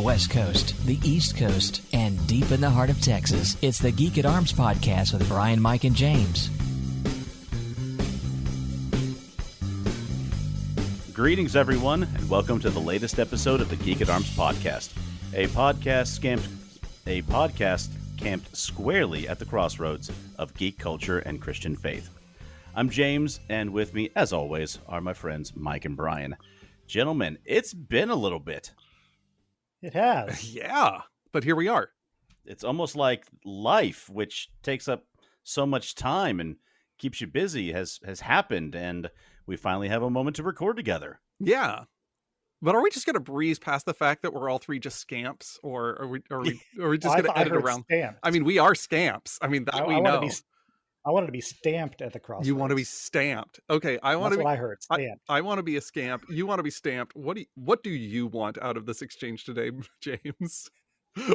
the West Coast, the East Coast, and deep in the heart of Texas. It's the Geek at Arms podcast with Brian, Mike, and James. Greetings, everyone, and welcome to the latest episode of the Geek at Arms podcast, a podcast camped squarely at the crossroads of geek culture and Christian faith. I'm James, and with me, as always, are my friends Mike and Brian. Gentlemen, it's been a little bit. It has. Yeah, but here we are. It's almost like life, which takes up so much time and keeps you busy, has happened, and we finally have a moment to record together. Yeah. But are we just going to breeze past the fact that we're all three just scamps, or are we just going to edit around? Stamped. I mean, we are scamps. I mean, that we know. I wanted to be stamped at the crossroads. You want to be stamped. Okay, That's what I heard. Stamped. I want to be a scamp. You want to be stamped. What do you want out of this exchange today, James?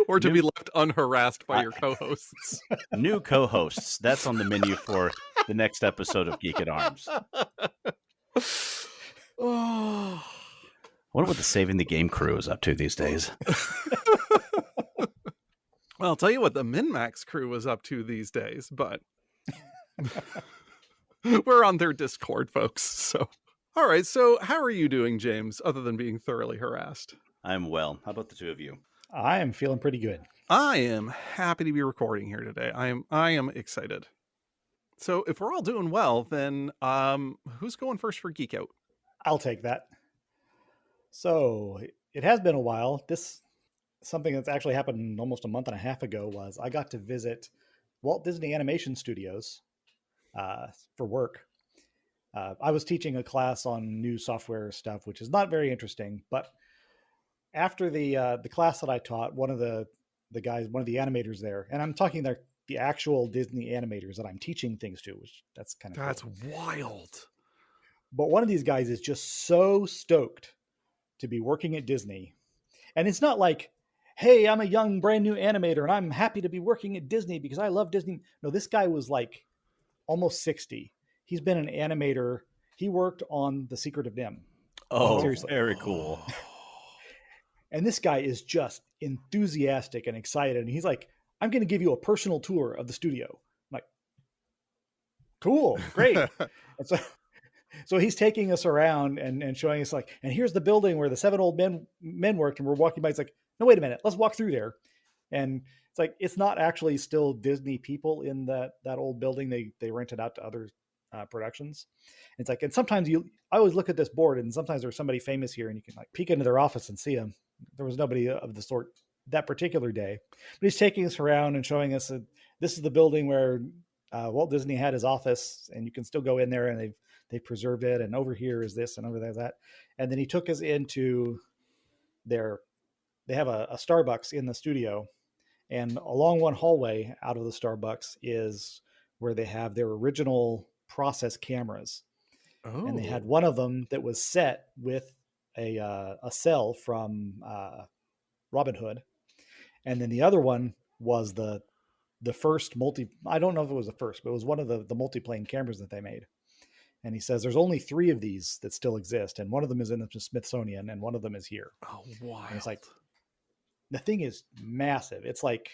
Or to be left unharassed by your co-hosts? New co-hosts. That's on the menu for the next episode of Geek at Arms. Oh. I wonder what the Saving the Game crew is up to these days. Well, I'll tell you what the MinMax crew is up to these days, but we're on their Discord, folks. So, all right. So how are you doing, James, other than being thoroughly harassed? I'm well. How about the two of you? I am feeling pretty good. I am happy to be recording here today. I am excited. So if we're all doing well, then who's going first for Geek Out? I'll take that. So it has been a while. Something that's actually happened almost a month and a half ago was I got to visit Walt Disney Animation Studios for work. I was teaching a class on new software stuff, which is not very interesting. But after the class that I taught, one of the animators there, and I'm talking the actual Disney animators that I'm teaching things to, which that's cool. Wild. But one of these guys is just so stoked to be working at Disney, and it's not like, hey, I'm a young, brand new animator and I'm happy to be working at Disney because I love Disney. No, this guy was like almost 60. He's been an animator. He worked on The Secret of NIMH. Oh, seriously. Very cool. And this guy is just enthusiastic and excited. And he's like, I'm going to give you a personal tour of the studio. I'm like, cool, great. And so he's taking us around and showing us like, and here's the building where the 7 old men worked. And we're walking by. It's like, no, wait a minute. Let's walk through there. And it's like, it's not actually still Disney people in that old building. They rent it out to other productions. It's like, and sometimes I always look at this board and sometimes there's somebody famous here and you can like peek into their office and see them. There was nobody of the sort that particular day, but he's taking us around and showing us this is the building where Walt Disney had his office and you can still go in there and they've preserved it. And over here is this and over there's that. And then he took us into they have a Starbucks in the studio, and along one hallway out of the Starbucks is where they have their original process cameras. Oh. And they had one of them that was set with a cell from Robin Hood. And then the other one was the first I don't know if it was the first, but it was one of the multiplane cameras that they made. And he says there's only 3 of these that still exist. And one of them is in the Smithsonian and one of them is here. Oh, wow. And it's like, the thing is massive. It's like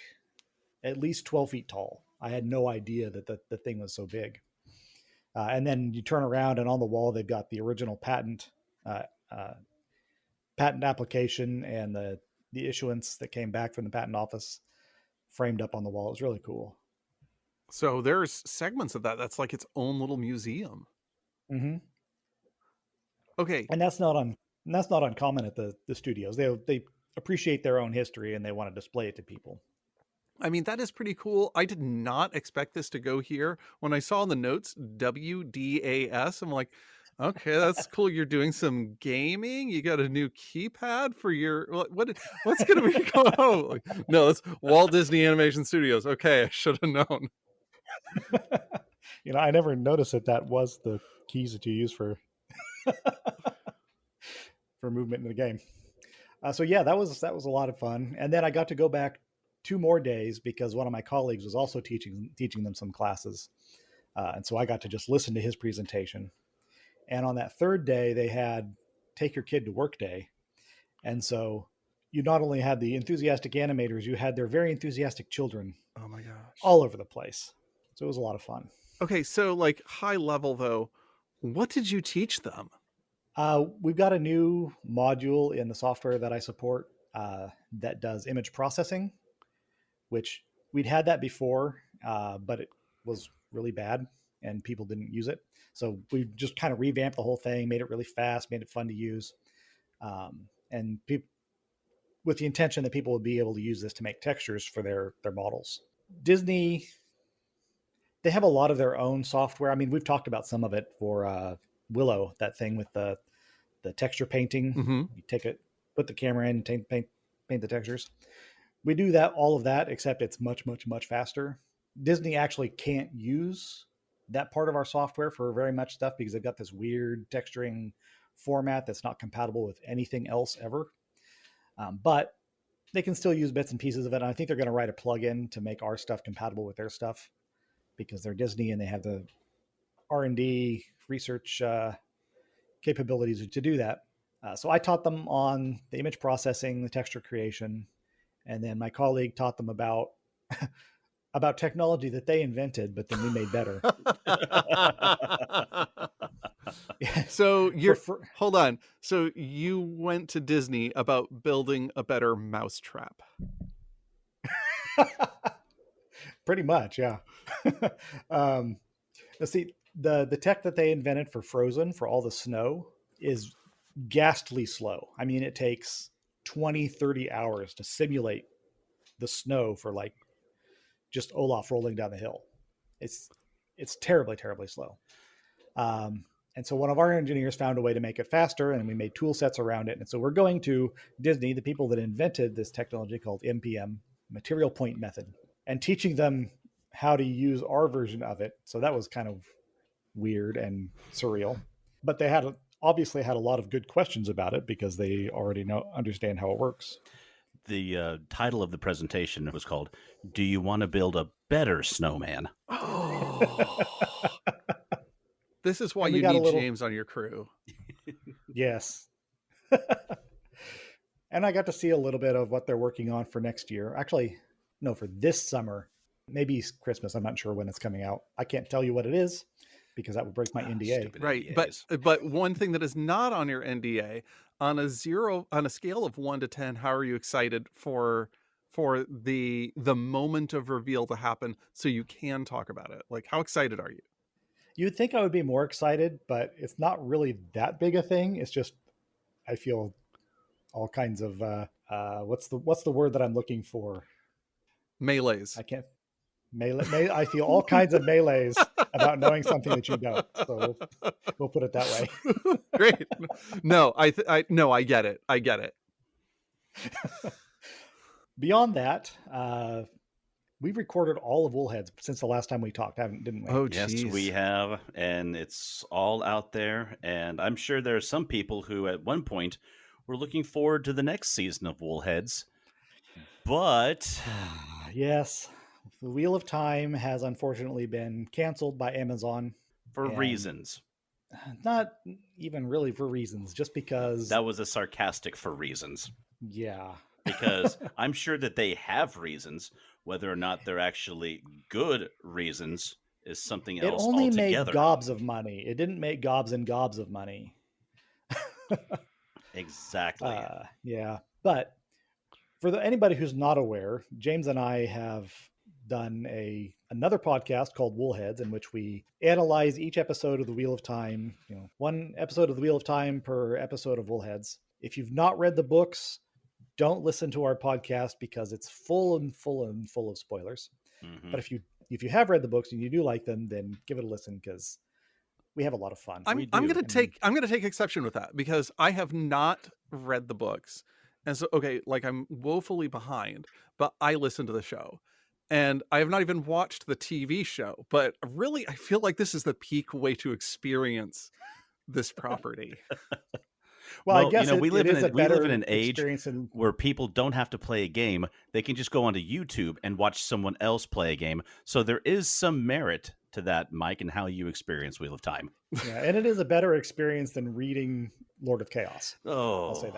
at least 12 feet tall. I had no idea that the thing was so big. And then you turn around and on the wall, they've got the original patent application and the issuance that came back from the patent office framed up on the wall. It was really cool. So there's segments of that. That's like its own little museum. Mm-hmm. Okay. And that's not uncommon at the studios. They appreciate their own history and they want to display it to people. I mean, that is pretty cool. I did not expect this to go here. When I saw in the notes WDAS, I'm like, okay, that's cool. You're doing some gaming. You got a new keypad for your what's going to be going on? Like, no, it's Walt Disney Animation Studios. Okay, I should have known. I never noticed that was the keys that you use for movement in the game. So yeah, that was a lot of fun. And then I got to go back 2 more days because one of my colleagues was also teaching them some classes. And so I got to just listen to his presentation. And on that 3rd day, they had Take Your Kid to Work Day. And so you not only had the enthusiastic animators, you had their very enthusiastic children Oh my gosh. all over the place. So it was a lot of fun. Okay, so like high level though, what did you teach them? We've got a new module in the software that I support that does image processing, which we'd had that before, but it was really bad and people didn't use it. So we just kind of revamped the whole thing, made it really fast, made it fun to use. And with the intention that people would be able to use this to make textures for their models. Disney, they have a lot of their own software. I mean, we've talked about some of it for Willow, that thing with the texture painting. Mm-hmm. You take it, put the camera in, and paint the textures. We do that, all of that, except it's much, much, much faster. Disney actually can't use that part of our software for very much stuff because they've got this weird texturing format that's not compatible with anything else ever. But they can still use bits and pieces of it. And I think they're going to write a plugin to make our stuff compatible with their stuff because they're Disney and they have the R&D research capabilities to do that. So I taught them on the image processing, the texture creation, and then my colleague taught them about technology that they invented, but then we made better. So hold on. So you went to Disney about building a better mousetrap. Pretty much, yeah. Let's see. The tech that they invented for Frozen, for all the snow, is ghastly slow. I mean, it takes 20, 30 hours to simulate the snow for like just Olaf rolling down the hill. It's terribly, terribly slow. And so one of our engineers found a way to make it faster, and we made tool sets around it. And so we're going to Disney, the people that invented this technology called MPM, Material Point Method, and teaching them how to use our version of it. So that was kind of weird and surreal. But they obviously had a lot of good questions about it because they already understand how it works. The title of the presentation was called, "Do You Want to Build a Better Snowman?" Oh. This is why you need James on your crew. Yes. And I got to see a little bit of what they're working on for next year. Actually, no, for this summer. Maybe Christmas. I'm not sure when it's coming out. I can't tell you what it is because that would break my NDA. Right. NDAs. But one thing that is not on your NDA, on a scale of 1 to 10, how are you excited for the moment of reveal to happen so you can talk about it? Like, how excited are you? You would think I would be more excited, but it's not really that big a thing. It's just, I feel all kinds of, what's the word that I'm looking for? Melees. I can't. I feel all kinds of melees about knowing something that you don't. So we'll put it that way. Great. No, I get it. I get it. Beyond that, we've recorded all of Woolheads since the last time we talked, didn't we? Oh, yes, geez. we have, and it's all out there. And I'm sure there are some people who, at one point, were looking forward to the next season of Woolheads. But yes, the Wheel of Time has unfortunately been canceled by Amazon for reasons. Not even really for reasons, just because. That was a sarcastic for reasons. Yeah. Because I'm sure that they have reasons. Whether or not they're actually good reasons is something else altogether. It only made gobs of money. It didn't make gobs and gobs of money. Exactly. Yeah. But for anybody who's not aware, James and I have done another podcast called Woolheads, in which we analyze each episode of the Wheel of Time, one episode of the Wheel of Time per episode of Woolheads. If you've not read the books, don't listen to our podcast because it's full of spoilers. Mm-hmm. But if you have read the books and you do like them, then give it a listen because we have a lot of fun. I'm going to take exception with that because I have not read the books. And so, okay, like I'm woefully behind, but I listen to the show. And I have not even watched the TV show, but really I feel like this is the peak way to experience this property. Well, I guess we live in an age where people don't have to play a game. They can just go onto YouTube and watch someone else play a game. So there is some merit to that, Mike, and how you experience Wheel of Time. Yeah, and it is a better experience than reading Lord of Chaos. Oh. I'll say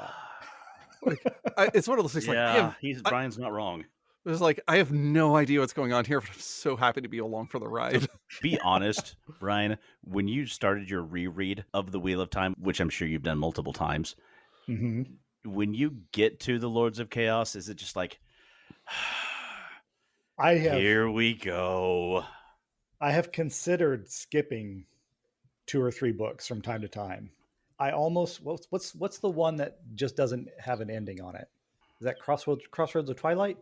It's one of those things. Brian's not wrong. It's like, I have no idea what's going on here, but I'm so happy to be along for the ride. Be honest, Brian, when you started your reread of The Wheel of Time, which I'm sure you've done multiple times, when you get to the Lords of Chaos, is it just like, here we go? I have considered skipping 2 or 3 books from time to time. I almost, what's the one that just doesn't have an ending on it? Is that Crossroads of Twilight?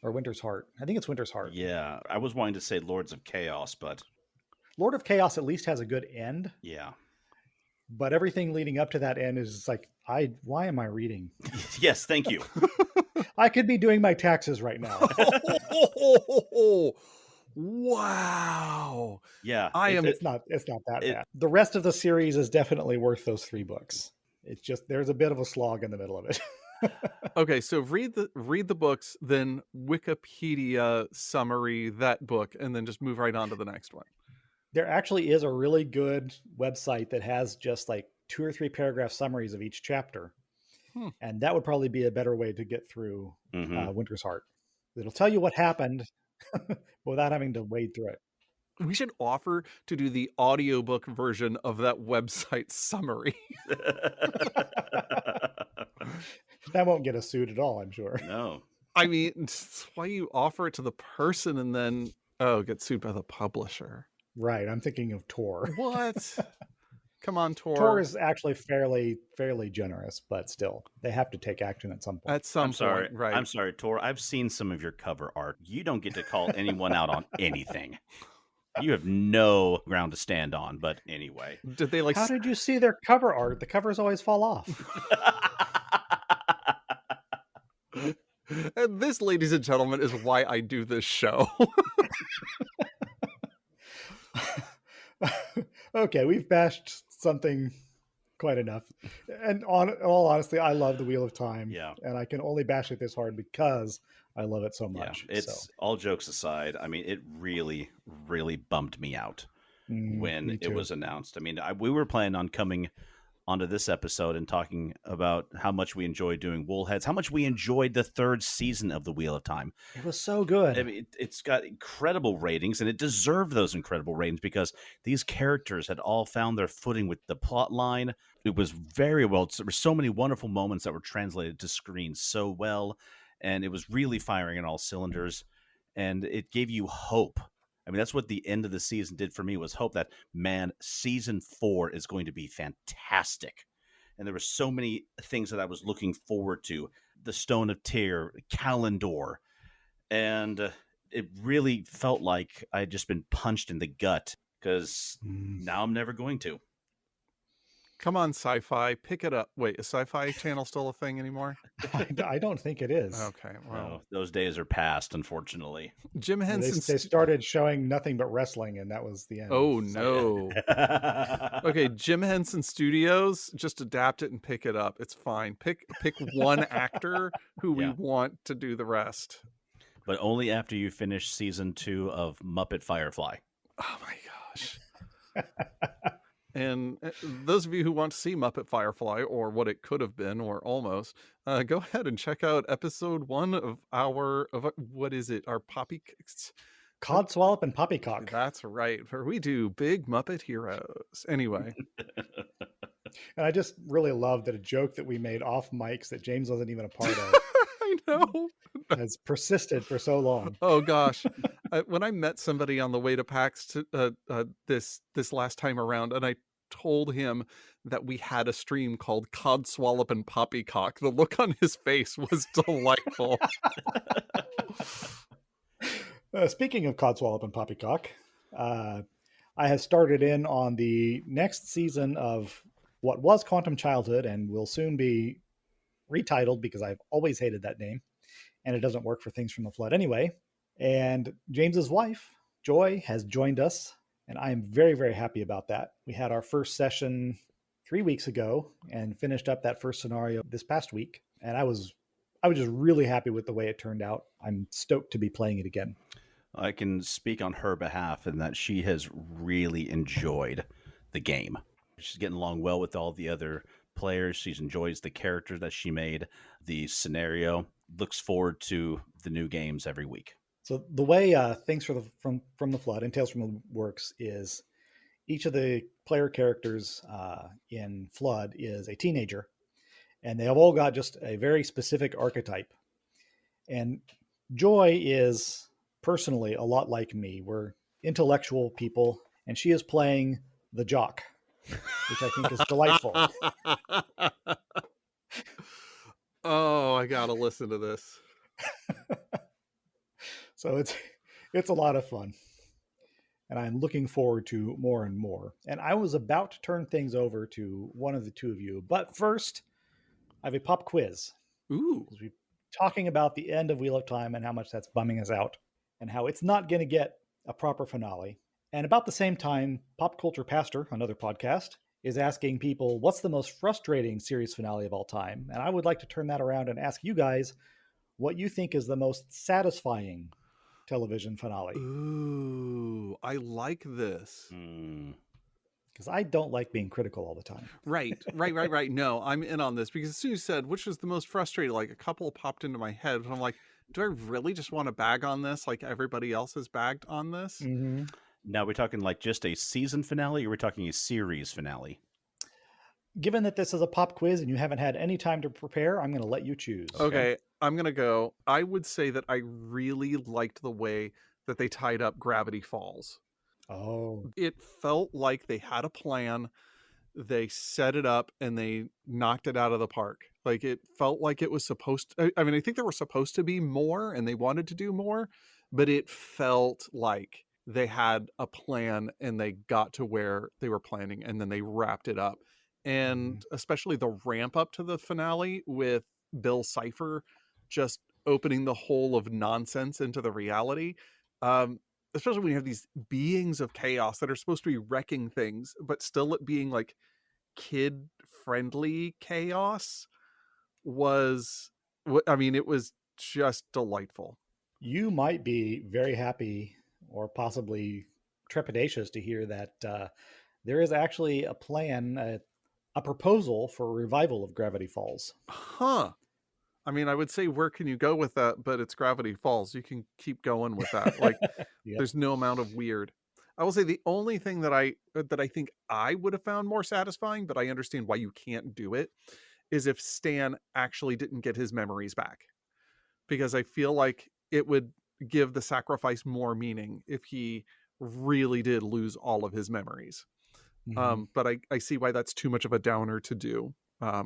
Or Winter's Heart? I think it's Winter's Heart. Yeah, I was wanting to say Lords of Chaos, but Lord of Chaos at least has a good end. Yeah. But everything leading up to that end is just like, why am I reading? Yes, thank you. I could be doing my taxes right now. Wow. Yeah. It's not that bad. The rest of the series is definitely worth those 3 books. It's just, there's a bit of a slog in the middle of it. Okay, so read the books, then Wikipedia summary that book, and then just move right on to the next one. There actually is a really good website that has just like 2 or 3 paragraph summaries of each chapter. And that would probably be a better way to get through Winter's Heart. It'll tell you what happened without having to wade through it. We should offer to do the audiobook version of that website summary. That won't get us sued at all, I'm sure. No. I mean, it's why you offer it to the person and then, get sued by the publisher. Right. I'm thinking of Tor. What? Come on, Tor. Tor is actually fairly generous, but still, they have to take action at some point. At some point, right. I'm sorry, Tor. I've seen some of your cover art. You don't get to call anyone out on anything. You have no ground to stand on, but anyway. Did they How did you see their cover art? The covers always fall off. And this, ladies and gentlemen, is why I do this show. Okay, we've bashed something quite enough. And all honestly, I love The Wheel of Time. Yeah. And I can only bash it this hard because I love it so much. Yeah, it's all jokes aside. I mean, it really, really bummed me out when it was announced. I mean, we were planning on coming onto this episode and talking about how much we enjoyed doing Woolheads, how much we enjoyed the 3rd season of The Wheel of Time. It was so good. I mean, it's got incredible ratings, and it deserved those incredible ratings because these characters had all found their footing with the plot line. It was very well. There were so many wonderful moments that were translated to screen so well, and it was really firing on all cylinders, and it gave you hope. I mean, that's what the end of the season did for me, was hope that, man, season 4 is going to be fantastic. And there were so many things that I was looking forward to. The Stone of Tyr, Kalendor. And it really felt like I had just been punched in the gut because now I'm never going to. Come on, Sci-Fi, pick it up. Wait, is Sci-Fi Channel still a thing anymore? I don't think it is. Okay, well, no, those days are past, unfortunately. Jim Henson. They started showing nothing but wrestling, and that was the end. Oh no. Okay, Jim Henson Studios, just adapt it and pick it up. It's fine. Pick one actor who we want to do the rest. But only after you finish season 2 of Muppet Firefly. Oh my gosh. And those of you who want to see Muppet Firefly, or what it could have been, or almost, go ahead and check out episode 1 of our Poppy... Codswallop and Poppycock. That's right, where we do Big Muppet Heroes. Anyway. And I just really love that a joke that we made off mics that James wasn't even a part of. I know. Has persisted for so long. Oh gosh. When I met somebody on the way to PAX this last time around, and I told him that we had a stream called Codswallop and Poppycock, the look on his face was delightful. Speaking of Codswallop and Poppycock, I have started in on the next season of what was Quantum Childhood and will soon be retitled because I've always hated that name and it doesn't work for Things from the Flood anyway. And James's wife, Joy, has joined us, and I am very, very happy about that. We had our first session 3 weeks ago and finished up that first scenario this past week, and I was just really happy with the way it turned out. I'm stoked to be playing it again. I can speak on her behalf in that she has really enjoyed the game. She's getting along well with all the other players. She enjoys the character that she made, the scenario. Looks forward to the new games every week. So the way Things from the Flood and Tales from the works is each of the player characters in Flood is a teenager, and they have all got just a very specific archetype. And Joy is personally a lot like me. We're intellectual people, and she is playing the jock, which I think is delightful. Oh, I gotta listen to this. So it's a lot of fun, and I'm looking forward to more and more. And I was about to turn things over to one of the two of you, but first I have a pop quiz. Ooh. We're talking about the end of Wheel of Time and how much that's bumming us out, and how it's not going to get a proper finale. And about the same time, Pop Culture Pastor, another podcast, is asking people, what's the most frustrating series finale of all time? And I would like to turn that around and ask you guys what you think is the most satisfying television finale. Ooh, I like this. Because I don't like being critical all the time. Right. No, I'm in on this because as soon as you said, which was the most frustrating, like a couple popped into my head. And I'm like, do I really just want to bag on this like everybody else has bagged on this? Mm-hmm. Now, we're talking like just a season finale, or we're talking a series finale? Given that this is a pop quiz and you haven't had any time to prepare, I'm going to let you choose. Okay, I'm going to go. I would say that I really liked the way that they tied up Gravity Falls. Oh. It felt like they had a plan, they set it up, and they knocked it out of the park. Like, it felt like it was supposed to, I mean, I think there was supposed to be more and they wanted to do more, but it felt like they had a plan and they got to where they were planning and then they wrapped it up. And especially the ramp up to the finale with Bill Cipher just opening the hole of nonsense into the reality. Especially when you have these beings of chaos that are supposed to be wrecking things, but still it being like kid friendly chaos was, I mean, it was just delightful. You might be very happy or possibly trepidatious to hear that there is actually a plan, a proposal for a revival of Gravity Falls. Huh. I mean, I would say, where can you go with that? But it's Gravity Falls. You can keep going with that. Like, yep. There's no amount of weird. I will say the only thing that I think I would have found more satisfying, but I understand why you can't do it, is if Stan actually didn't get his memories back. Because I feel like it would give the sacrifice more meaning if he really did lose all of his memories. Mm-hmm. But I see why that's too much of a downer to do,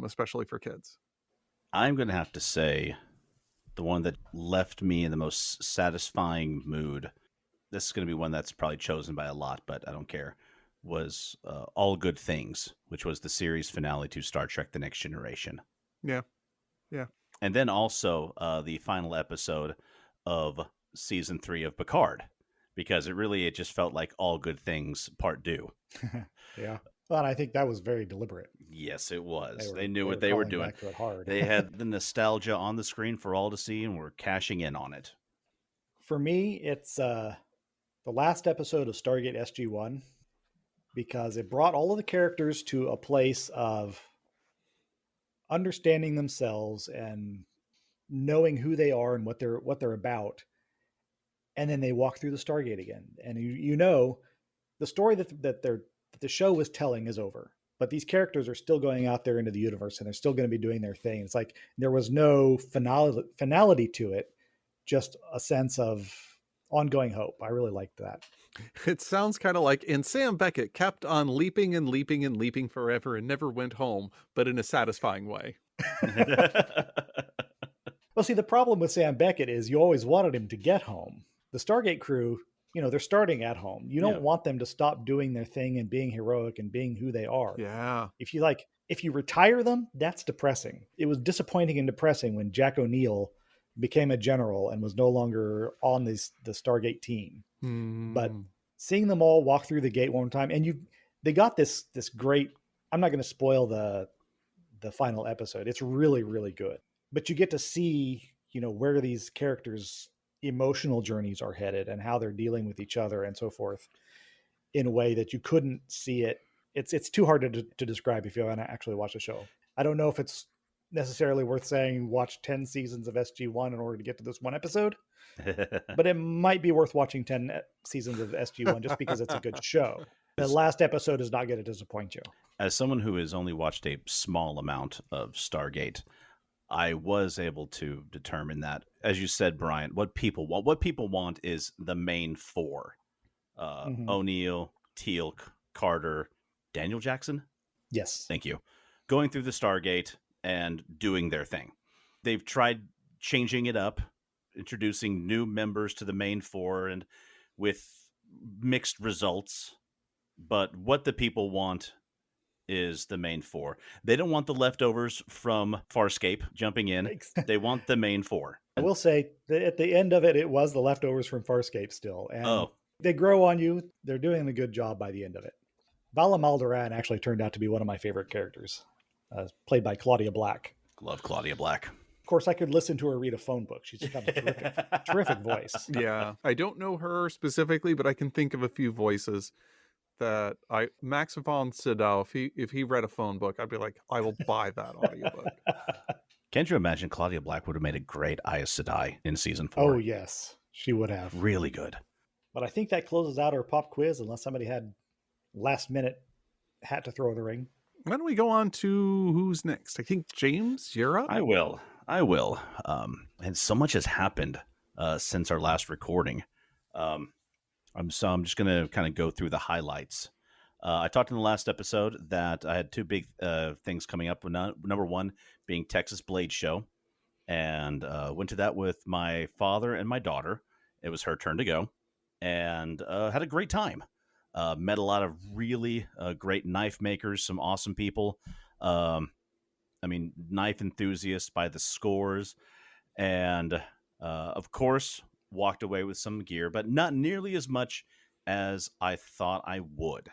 especially for kids. I'm going to have to say the one that left me in the most satisfying mood, this is going to be one that's probably chosen by a lot, but I don't care, was All Good Things, which was the series finale to Star Trek The Next Generation. Yeah. And then also the final episode of season 3 of Picard, because it just felt like All Good Things Part 2. Yeah. Well, I think that was very deliberate. Yes, it was. They knew what they were doing. Hard. They had the nostalgia on the screen for all to see, and were cashing in on it. For me, it's the last episode of Stargate SG-1, because it brought all of the characters to a place of understanding themselves and knowing who they are and what they're about. And then they walk through the Stargate again. And you know, the story that the show was telling is over, but these characters are still going out there into the universe and they're still going to be doing their thing. It's like there was no finality to it, just a sense of ongoing hope. I really liked that. It sounds kind of like, and Sam Beckett kept on leaping and leaping and leaping forever and never went home, but in a satisfying way. Well, see, the problem with Sam Beckett is you always wanted him to get home. The Stargate crew, you know, they're starting at home. You don't want them to stop doing their thing and being heroic and being who they are. Yeah. If you retire them, that's depressing. It was disappointing and depressing when Jack O'Neill became a general and was no longer on the Stargate team. But seeing them all walk through the gate one time, and they got this great, I'm not going to spoil the final episode. It's really, really good. But you get to see, you know, where these characters' emotional journeys are headed and how they're dealing with each other and so forth in a way that you couldn't see it. It's too hard to describe if you haven't actually watched the show. I don't know if it's necessarily worth saying watch 10 seasons of SG1 in order to get to this one episode, but it might be worth watching 10 seasons of SG1 just because it's a good show. The last episode is not going to disappoint you. As someone who has only watched a small amount of Stargate, I was able to determine that, as you said, Brian, what people want is the main four. O'Neill, Teal'c, Carter, Daniel Jackson. Yes. Thank you. Going through the Stargate and doing their thing. They've tried changing it up, introducing new members to the main four, and with mixed results. But what the people want is the main four. They don't want the leftovers from Farscape jumping in. They want the main four. I will say that at the end of it, it was the leftovers from Farscape still. And they grow on you. They're doing a good job by the end of it. Vala Maldoran actually turned out to be one of my favorite characters, played by Claudia Black. Love Claudia Black. Of course, I could listen to her read a phone book. She's got a terrific voice. Yeah. I don't know her specifically, but I can think of a few voices that Max von Sydow, if he read a phone book, I'd be like, I will buy that audiobook. Can't you imagine Claudia Black would have made a great Aes Sedai in season 4? Oh, yes. She would have. Really good. But I think that closes out our pop quiz, unless somebody had last minute hat to throw in the ring. Why don't we go on to who's next? I think, James, you're up. I will. And so much has happened since our last recording. I'm just going to kind of go through the highlights. I talked in the last episode that I had two big things coming up. Number one being Texas Blade Show, and went to that with my father and my daughter. It was her turn to go, and had a great time. Met a lot of really great knife makers, some awesome people. Knife enthusiasts by the scores, and of course, walked away with some gear, but not nearly as much as I thought I would.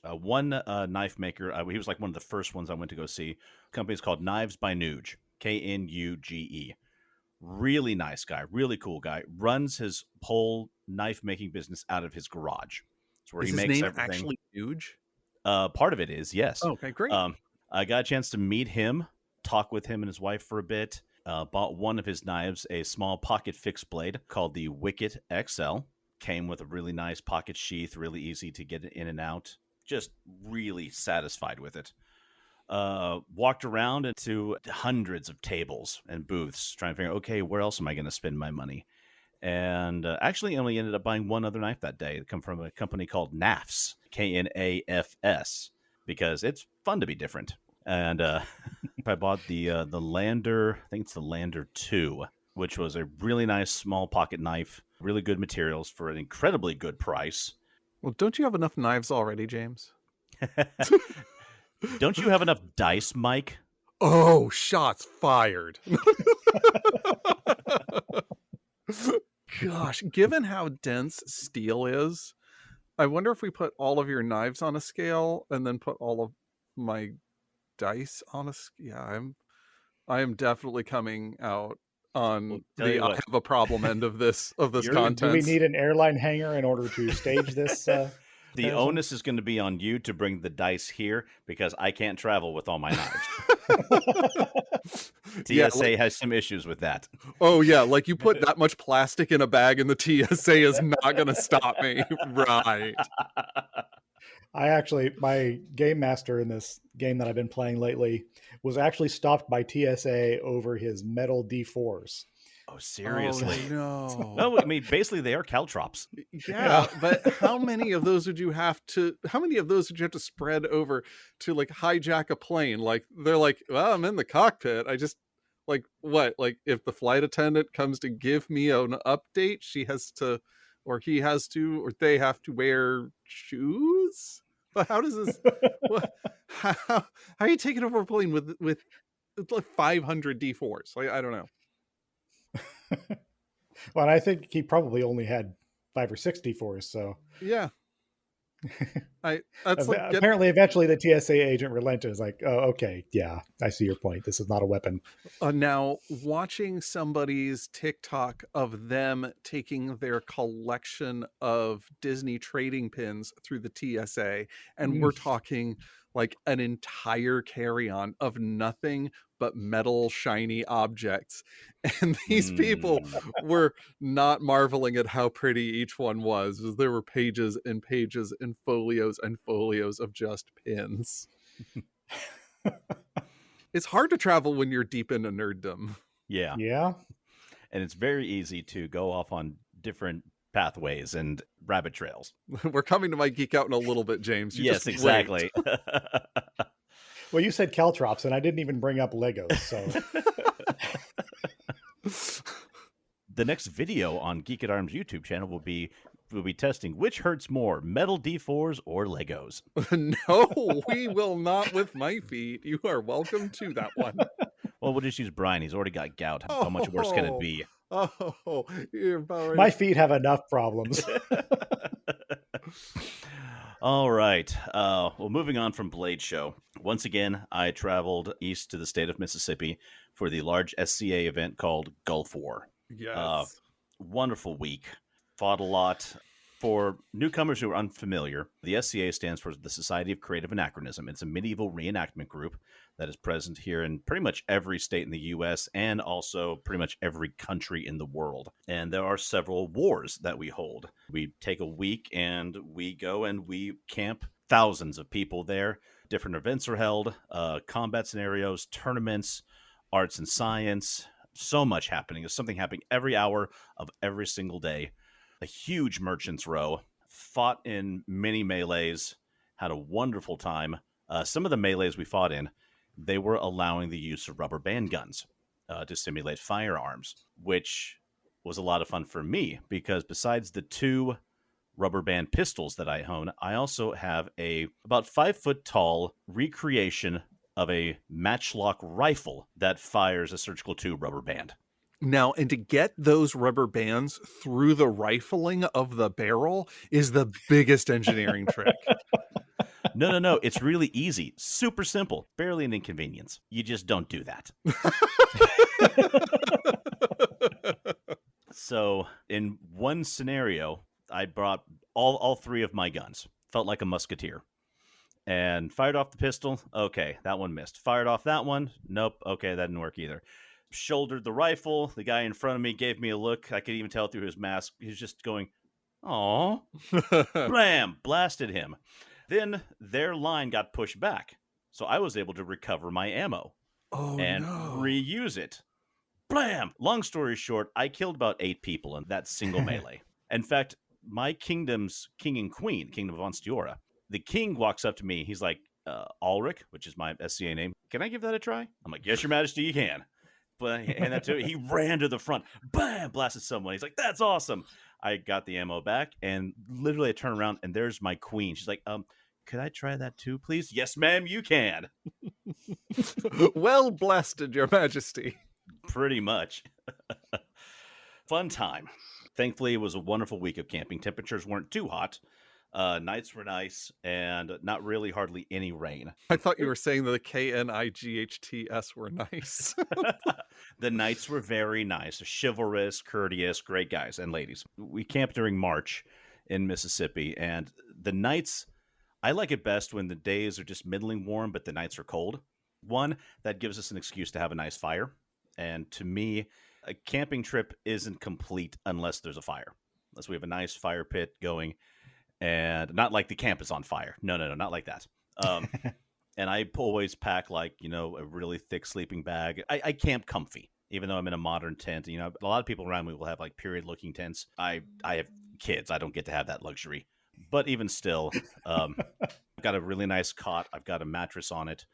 One knife maker, he was like one of the first ones I went to go see. The company is called Knives by Nuge, Knuge. Really nice guy, really cool guy. Runs his whole knife making business out of his garage. It's where he makes name everything. Actually Nuge? Part of it is, yes. Oh, okay, great. I got a chance to meet him, talk with him and his wife for a bit. Bought one of his knives, a small pocket fixed blade called the Wicket XL. Came with a really nice pocket sheath, really easy to get in and out. Just really satisfied with it. Walked around into hundreds of tables and booths, trying to figure out, okay, where else am I going to spend my money? And actually only ended up buying one other knife that day. It come from a company called NAFS, Knafs, because it's fun to be different. And I bought the Lander, I think it's the Lander 2, which was a really nice small pocket knife, really good materials for an incredibly good price. Well, don't you have enough knives already, James? Don't you have enough dice, Mike? Oh, shots fired. Gosh, given how dense steel is, I wonder if we put all of your knives on a scale and then put all of my dice on a scale. Yeah, I am definitely coming out on the I have a problem end of this content. Do we need an airline hangar in order to stage this? The onus is going to be on you to bring the dice here because I can't travel with all my knives. TSA has some issues with that. Oh, yeah. Like you put that much plastic in a bag and the TSA is not going to stop me. Right. My game master in this game that I've been playing lately was actually stopped by TSA over his metal D4s. Oh, seriously? Oh, no. No, I mean, basically they are caltrops. Yeah, but how many of those would you have to spread over to like hijack a plane? Like they're like, well, I'm in the cockpit. I just like what? Like if the flight attendant comes to give me an update, she has to, or he has to, or they have to wear shoes? But how does this how are you taking over a plane with like 500 D4s? Like I don't know. Well, I think he probably only had 5 or 6 D4s, so yeah. Apparently, eventually the TSA agent relented. Is like, oh, okay, yeah, I see your point. This is not a weapon. Now, watching somebody's TikTok of them taking their collection of Disney trading pins through the TSA, and we're talking like an entire carry-on of nothing but metal shiny objects, and these people were not marveling at how pretty each one was, as there were pages and pages and folios of just pins. It's hard to travel when you're deep into nerddom. Yeah. And it's very easy to go off on different pathways and rabbit trails. We're coming to my geek out in a little bit, James. Yes, exactly. Well, you said caltrops, and I didn't even bring up Legos. So the next video on Geek at Arms YouTube channel will be testing which hurts more, metal D4s or Legos. No, we will not with my feet. You are welcome to that one. Well, we'll just use Brian. He's already got gout. How much worse can it be? Oh, you're about right. My feet have enough problems. All right. Well, moving on from Blade Show. Once again, I traveled east to the state of Mississippi for the large SCA event called Gulf War. Yes. Wonderful week. Fought a lot. For newcomers who are unfamiliar, the SCA stands for the Society of Creative Anachronism. It's a medieval reenactment group that is present here in pretty much every state in the U.S. and also pretty much every country in the world. And there are several wars that we hold. We take a week and we go and we camp. Thousands of people there. Different events are held, combat scenarios, tournaments, arts and science. So much happening. There's something happening every hour of every single day. A huge merchant's row, fought in many melees, had a wonderful time. Some of the melees we fought in, they were allowing the use of rubber band guns to simulate firearms, which was a lot of fun for me because besides the 2 rubber band pistols that I own, I also have a about 5 foot tall recreation of a matchlock rifle that fires a surgical tube rubber band. Now, and to get those rubber bands through the rifling of the barrel is the biggest engineering trick. No. It's really easy. Super simple. Barely an inconvenience. You just don't do that. So in one scenario, I brought all 3 of my guns. Felt like a musketeer. And fired off the pistol. Okay, that one missed. Fired off that one. Nope. Okay, that didn't work either. Shouldered the rifle. The guy in front of me gave me a look. I could even tell through his mask. He was just going, "Aw." Blam! Blasted him. Then their line got pushed back. So I was able to recover my ammo and reuse it. Blam! Long story short, I killed about 8 people in that single melee. In fact, my kingdom's king and queen, Kingdom of Onstiora, the king walks up to me. He's like, Ulrich, which is my SCA name. Can I give that a try? I'm like, yes, your majesty, you can. And that's it. He ran to the front, bam, blasted someone. He's like, that's awesome. I got the ammo back, and literally I turn around, and there's my queen. She's like, could I try that too, please? Yes, ma'am, you can. Well blasted, your majesty. Pretty much. Fun time. Thankfully, it was a wonderful week of camping. Temperatures weren't too hot. Nights were nice, and not really hardly any rain. I thought you were saying that the KNIGHTS were nice. The nights were very nice, chivalrous, courteous, great guys and ladies. We camped during March in Mississippi, and the nights, I like it best when the days are just middling warm, but the nights are cold. One, that gives us an excuse to have a nice fire. And to me, a camping trip isn't complete unless there's a fire. Unless we have a nice fire pit going. And not like the camp is on fire. No, not like that. And I always pack a really thick sleeping bag. I camp comfy, even though I'm in a modern tent. A lot of people around me will have like period looking tents. I have kids. I don't get to have that luxury. But even still, I've got a really nice cot. I've got a mattress on it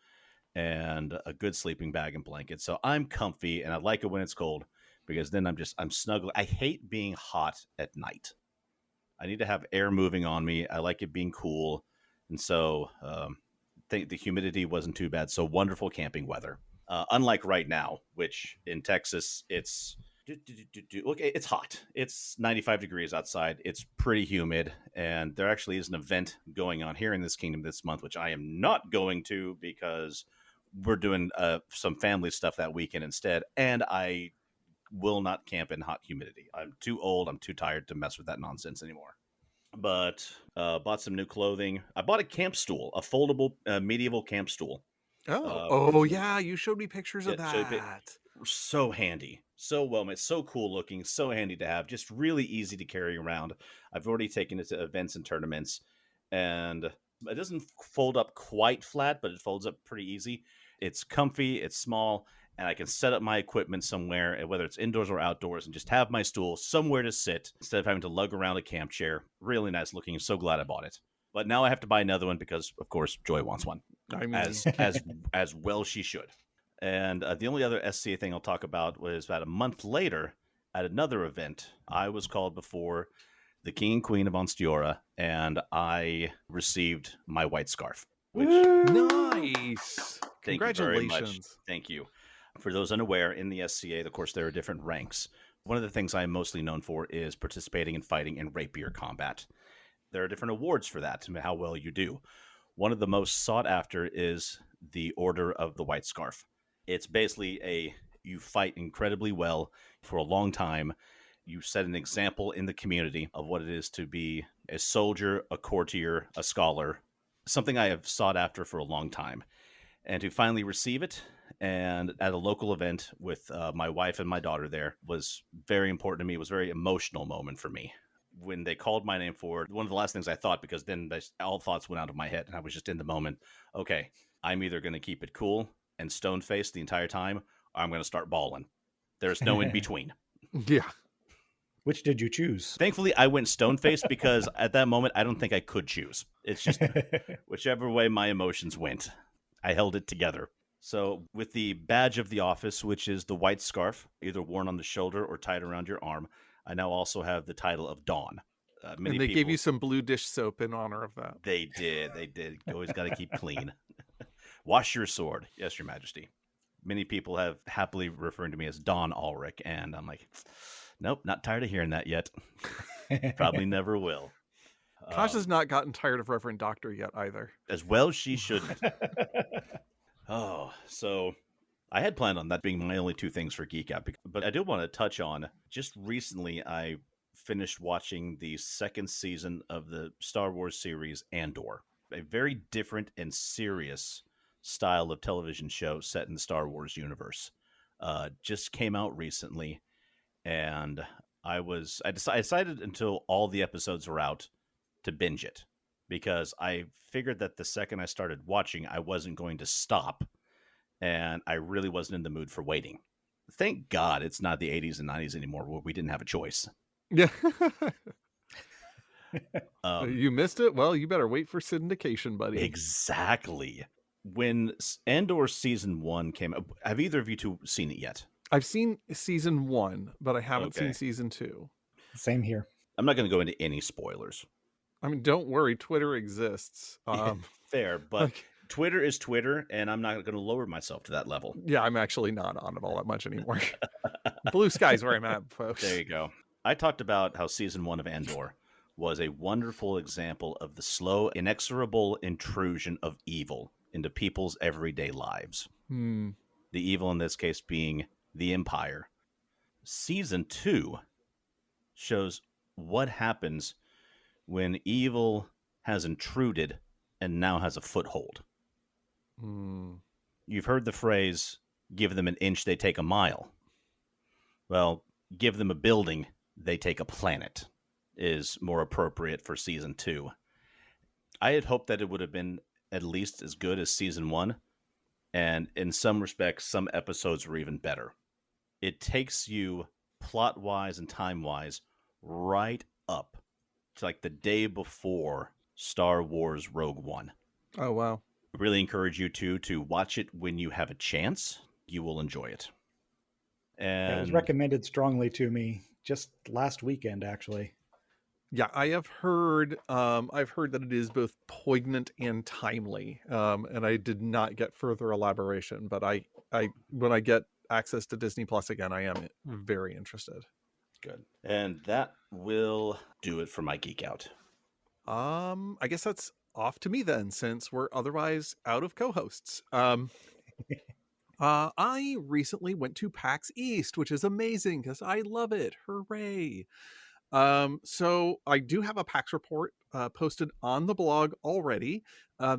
and a good sleeping bag and blanket. So I'm comfy, and I like it when it's cold because then I'm snuggled. I hate being hot at night. I need to have air moving on me. I like it being cool. And so think the humidity wasn't too bad. So wonderful camping weather. Unlike right now, which in Texas, it's Okay, it's hot. It's 95 degrees outside. It's pretty humid, and there actually is an event going on here in this kingdom this month, which I am not going to because we're doing some family stuff that weekend instead, and I will not camp in hot humidity. I'm too old. I'm too tired to mess with that nonsense anymore. But bought some new clothing. I bought a camp stool, a foldable medieval camp stool. Oh, yeah, you showed me pictures of that. So handy, so well made, so cool looking, so handy to have, just really easy to carry around. I've already taken it to events and tournaments, and it doesn't fold up quite flat, but it folds up pretty easy. It's comfy, it's small, and I can set up my equipment somewhere, whether it's indoors or outdoors, and just have my stool somewhere to sit instead of having to lug around a camp chair. Really nice looking. I'm so glad I bought it. But now I have to buy another one because, of course, Joy wants one. I mean, as well she should. And the only other SCA thing I'll talk about was about a month later at another event. I was called before the King and Queen of Onstiora, and I received my white scarf. Which nice! Congratulations! Thank you. For those unaware, in the SCA, of course, there are different ranks. One of the things I'm mostly known for is participating in fighting in rapier combat. There are different awards for that, and how well you do. One of the most sought after is the Order of the White Scarf. It's basically you fight incredibly well for a long time. You set an example in the community of what it is to be a soldier, a courtier, a scholar, something I have sought after for a long time. And to finally receive it, and at a local event with my wife and my daughter there, was very important to me. It was a very emotional moment for me. When they called my name forward, one of the last things I thought, because then all thoughts went out of my head, and I was just in the moment, okay, I'm either going to keep it cool and stone-faced the entire time, or I'm going to start bawling. There's no in between. Yeah. Which did you choose? Thankfully, I went stone-faced because at that moment, I don't think I could choose. It's just whichever way my emotions went, I held it together. So with the badge of the office, which is the white scarf, either worn on the shoulder or tied around your arm, I now also have the title of Dawn. And they gave you some blue dish soap in honor of that. They did. You always got to keep clean. Wash your sword. Yes, Your Majesty. Many people have happily referred to me as Don Ulrich, and I'm like, nope, not tired of hearing that yet. Probably never will. Kasha's not gotten tired of Reverend Doctor yet either. As well she shouldn't. So I had planned on that being my only two things for Geek Out, but I do want to touch on, just recently I finished watching the second season of the Star Wars series Andor, a very different and serious style of television show set in the Star Wars universe. Just came out recently, and I decided until all the episodes were out to binge it, because I figured that the second I started watching, I wasn't going to stop, and I really wasn't in the mood for waiting. Thank God it's not the 80s and 90s anymore where we didn't have a choice. Yeah. You missed it? Well, you better wait for syndication, buddy. Exactly. When Andor season 1 came out, have either of you two seen it yet? I've seen season 1, but I haven't seen season 2. Same here. I'm not going to go into any spoilers. I mean, don't worry, Twitter exists. Fair, but Twitter is Twitter, and I'm not going to lower myself to that level. Yeah, I'm actually not on it all that much anymore. Blue sky's where I'm at, folks. There you go. I talked about how season 1 of Andor was a wonderful example of the slow, inexorable intrusion of evil into people's everyday lives. The evil in this case being the Empire. Season 2 shows what happens when evil has intruded and now has a foothold. You've heard the phrase, give them an inch, they take a mile. Well, give them a building, they take a planet, is more appropriate for season 2. I had hoped that it would have been at least as good as season 1, and in some respects, some episodes were even better. It takes you plot-wise and time-wise right up to like the day before Star Wars Rogue One. Oh, wow. I really encourage you to watch it when you have a chance. You will enjoy it. And it was recommended strongly to me just last weekend, actually. Yeah, I have heard. I've heard that it is both poignant and timely, and I did not get further elaboration. But I when I get access to Disney Plus again, I am very interested. Good. And that will do it for my Geek Out. I guess that's off to me then, since we're otherwise out of co-hosts. I recently went to PAX East, which is amazing because I love it. Hooray. So I do have a PAX report posted on the blog already.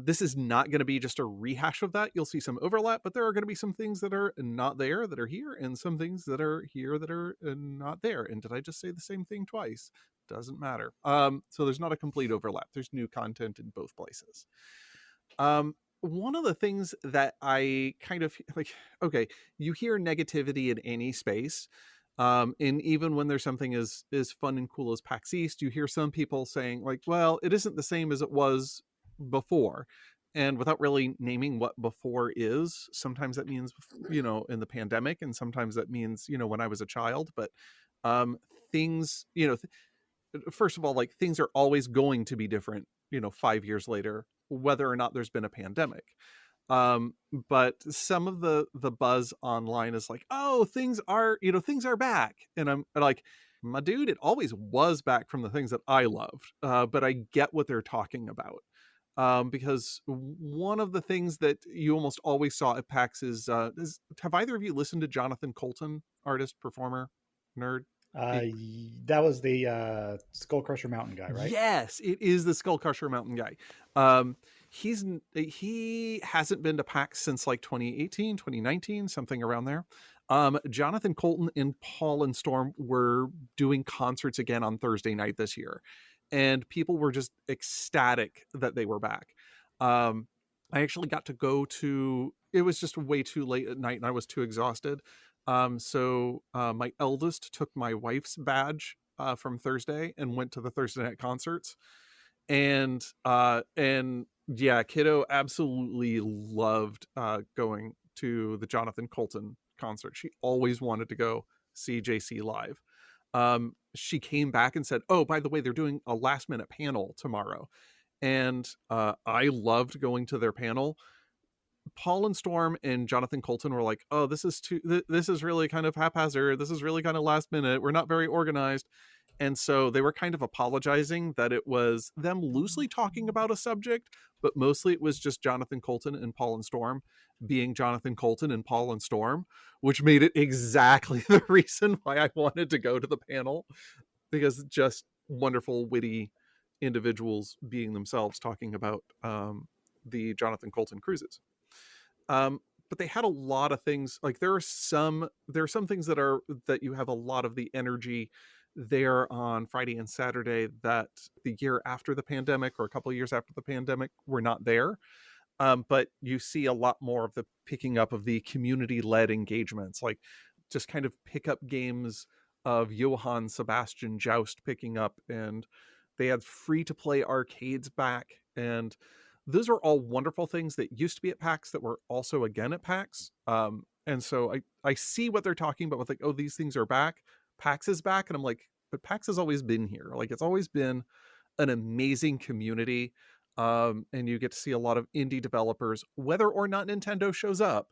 This is not going to be just a rehash of that. You'll see some overlap, but there are going to be some things that are not there that are here, and some things that are here that are not there. And did I just say the same thing twice? Doesn't matter. So there's not a complete overlap. There's new content in both places. One of the things that I kind of like, okay, you hear negativity in any space. And even when there's something as fun and cool as PAX East, you hear some people saying like, well, it isn't the same as it was before. And without really naming what before is, sometimes that means, in the pandemic, and sometimes that means, when I was a child. But things, first of all, like, things are always going to be different, 5 years later, whether or not there's been a pandemic. But some of the buzz online is like, oh, things are back. And I'm like, my dude, it always was back from the things that I loved. But I get what they're talking about. Because one of the things that you almost always saw at PAX is have either of you listened to Jonathan Coulton, artist, performer, nerd? That was the Skull Crusher Mountain guy, right? Yes, it is the Skull Crusher Mountain guy. He hasn't been to PAX since like 2018, 2019, something around there. Jonathan Coulton and Paul and Storm were doing concerts again on Thursday night this year, and people were just ecstatic that they were back. I actually got to go to, it was just way too late at night and I was too exhausted. So my eldest took my wife's badge from Thursday and went to the Thursday night concerts. And yeah, kiddo absolutely loved going to the Jonathan Coulton concert. She always wanted to go see JC live. She came back and said, oh, by the way, they're doing a last minute panel tomorrow. And I loved going to their panel. Paul and Storm and Jonathan Coulton were like, oh, this is really kind of haphazard. This is really kind of last minute. We're not very organized. And so they were kind of apologizing that it was them loosely talking about a subject, but mostly it was just Jonathan Coulton and Paul and Storm being Jonathan Coulton and Paul and Storm, which made it exactly the reason why I wanted to go to the panel, because just wonderful, witty individuals being themselves talking about the Jonathan Coulton cruises. But they had a lot of things, like there are some things that you have a lot of the energy there on Friday and Saturday that the year after the pandemic or a couple of years after the pandemic were not there. But you see a lot more of the picking up of the community-led engagements, like just kind of pickup games of Johann Sebastian Joust picking up, and they had free-to-play arcades back, and those are all wonderful things that used to be at PAX that were also again at PAX. And so I see what they're talking about with like, oh, these things are back. PAX is back. And I'm like, but PAX has always been here. Like, it's always been an amazing community. And you get to see a lot of indie developers, whether or not Nintendo shows up.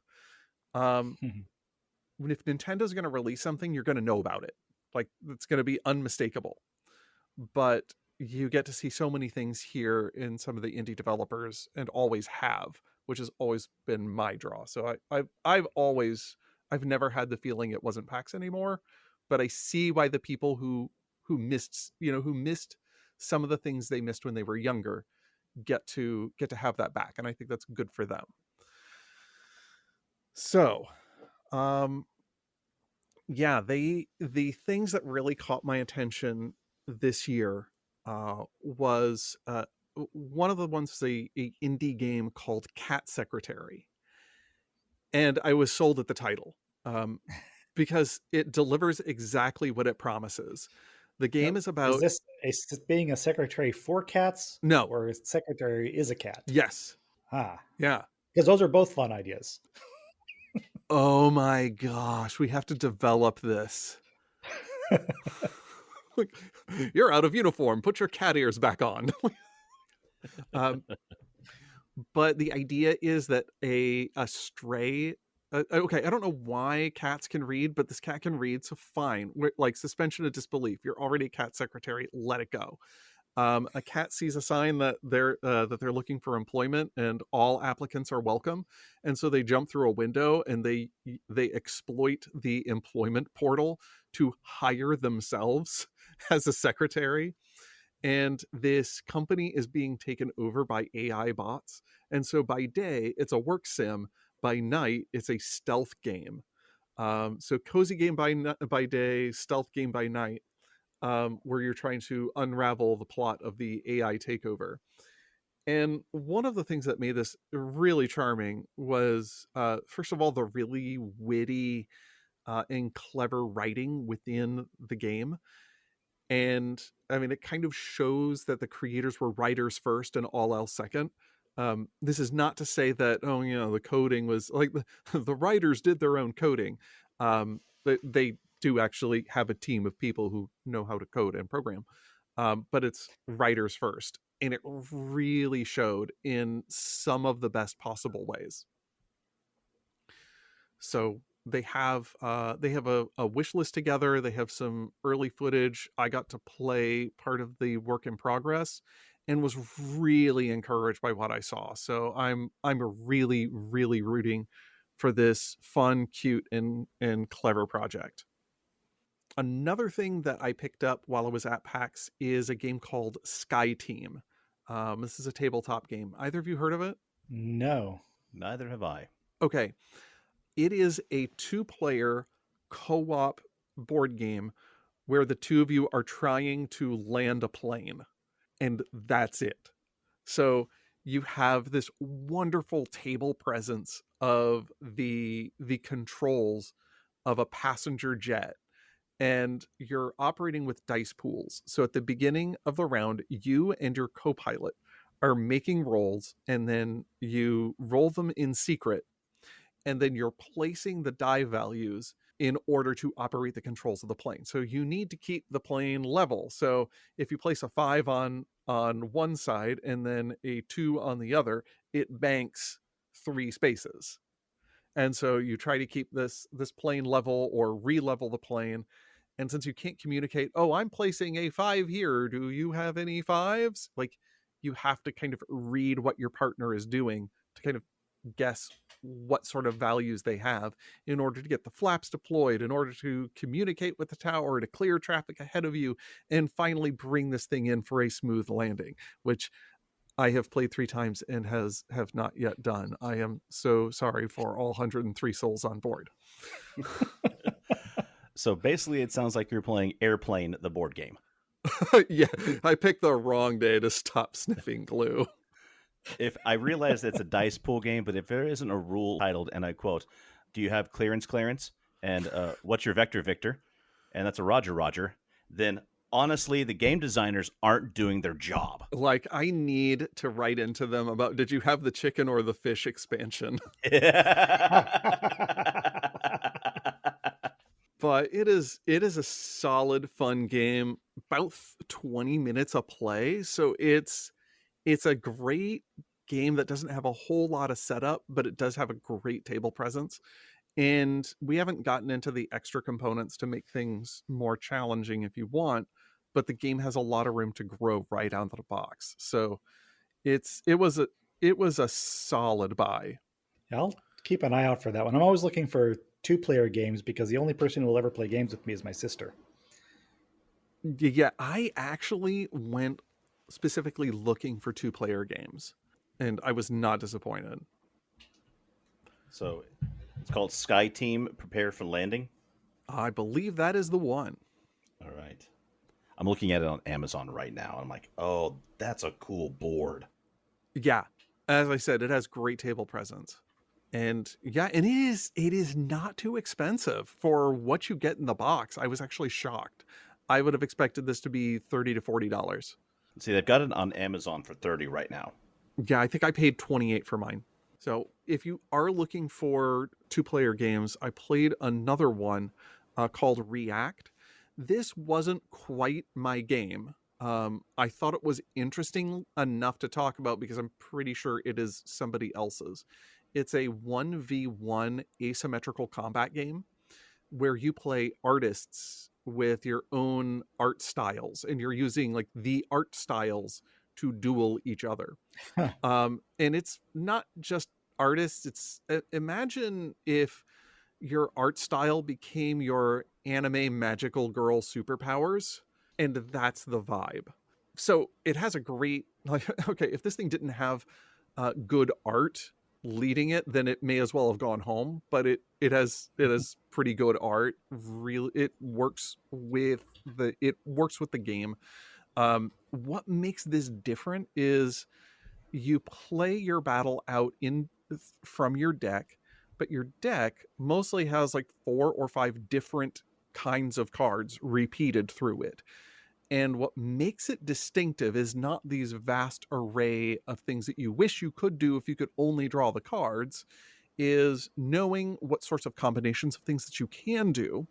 If Nintendo's going to release something, you're going to know about it. Like, it's going to be unmistakable. But you get to see so many things here in some of the indie developers, and always have, which has always been my draw. So I've never had the feeling it wasn't PAX anymore, but I see why the people who missed some of the things they missed when they were younger get to have that back. And I think that's good for them. So, yeah, the things that really caught my attention this year was one of the ones, a indie game called Cat Secretary, and I was sold at the title because it delivers exactly what it promises. The game is about, is this being a secretary for cats? No, or a secretary is a cat? Yes. Yeah, because those are both fun ideas. Oh my gosh, we have to develop this. You're out of uniform. Put your cat ears back on. But the idea is that a stray okay, I don't know why cats can read, but this cat can read, so fine. Like suspension of disbelief. You're already a cat secretary. Let it go. A cat sees a sign that they're looking for employment and all applicants are welcome, and so they jump through a window and they exploit the employment portal to hire themselves as a secretary. And this company is being taken over by AI bots, and so by day it's a work sim, by night it's a stealth game. So cozy game by day, stealth game by night, where you're trying to unravel the plot of the AI takeover. And one of the things that made this really charming was, first of all, the really witty and clever writing within the game. And I mean, it kind of shows that the creators were writers first and all else second. This is not to say that, the coding was like the writers did their own coding. They do actually have a team of people who know how to code and program. But it's writers first. And it really showed in some of the best possible ways. So they have a wish list together. They have some early footage. I got to play part of the work in progress and was really encouraged by what I saw. So I'm really, really rooting for this fun, cute, and clever project. Another thing that I picked up while I was at PAX is a game called Sky Team. This is a tabletop game. Either of you heard of it? No. Neither have I. Okay. It is a 2-player co-op board game where the two of you are trying to land a plane. And that's it. So you have this wonderful table presence of the controls of a passenger jet. And you're operating with dice pools. So at the beginning of the round, you and your co-pilot are making rolls, and then you roll them in secret. And then you're placing the die values in order to operate the controls of the plane. So you need to keep the plane level. So if you place a 5 on one side and then a 2 on the other, it banks 3 spaces. And so you try to keep this plane level or re-level the plane. And since you can't communicate, I'm placing a 5 here, do you have any 5s? Like, you have to kind of read what your partner is doing to kind of guess what sort of values they have in order to get the flaps deployed, in order to communicate with the tower, to clear traffic ahead of you, and finally bring this thing in for a smooth landing, which I have played 3 times and have not yet done. I am so sorry for all 103 souls on board. So basically, it sounds like you're playing Airplane, the board game. Yeah, I picked the wrong day to stop sniffing glue. If I realize it's a dice pool game, but if there isn't a rule titled, and I quote, "Do you have clearance, and what's your vector, Victor?" and that's a Roger, then honestly, the game designers aren't doing their job. Like, I need to write into them about, did you have the chicken or the fish expansion? But it is a solid, fun game, about 20 minutes a play. So it's a great game that doesn't have a whole lot of setup, but it does have a great table presence. And we haven't gotten into the extra components to make things more challenging if you want, but the game has a lot of room to grow right out of the box. So it was a solid buy. Yeah, I'll keep an eye out for that one. I'm always looking for 2-player games because the only person who will ever play games with me is my sister. Yeah, I actually went specifically looking for 2-player games, and I was not disappointed. So it's called Sky Team, Prepare for Landing? I believe that is the one. All right. I'm looking at it on Amazon right now. I'm like, oh, that's a cool board. Yeah. As I said, it has great table presence. And yeah, and it is not too expensive for what you get in the box. I was actually shocked. I would have expected this to be $30 to $40. See, they've got it on Amazon for $30 right now. Yeah, I think I paid $28 for mine. So if you are looking for 2-player games, I played another one called React. This wasn't quite my game. I thought it was interesting enough to talk about because I'm pretty sure it is somebody else's. It's a 1v1 asymmetrical combat game where you play artists with your own art styles, and you're using like the art styles to duel each other. And it's not just artists. It's imagine if your art style became your anime magical girl superpowers, and that's the vibe. So it has a great, like, okay, if this thing didn't have good art leading it, then it may as well have gone home, but it has pretty good art. Really, it works with the game. What makes this different is you play your battle out from your deck, but your deck mostly has like 4 or 5 different kinds of cards repeated through it. And what makes it distinctive is not these vast array of things that you wish you could do if you could only draw the cards, is knowing what sorts of combinations of things that you can do.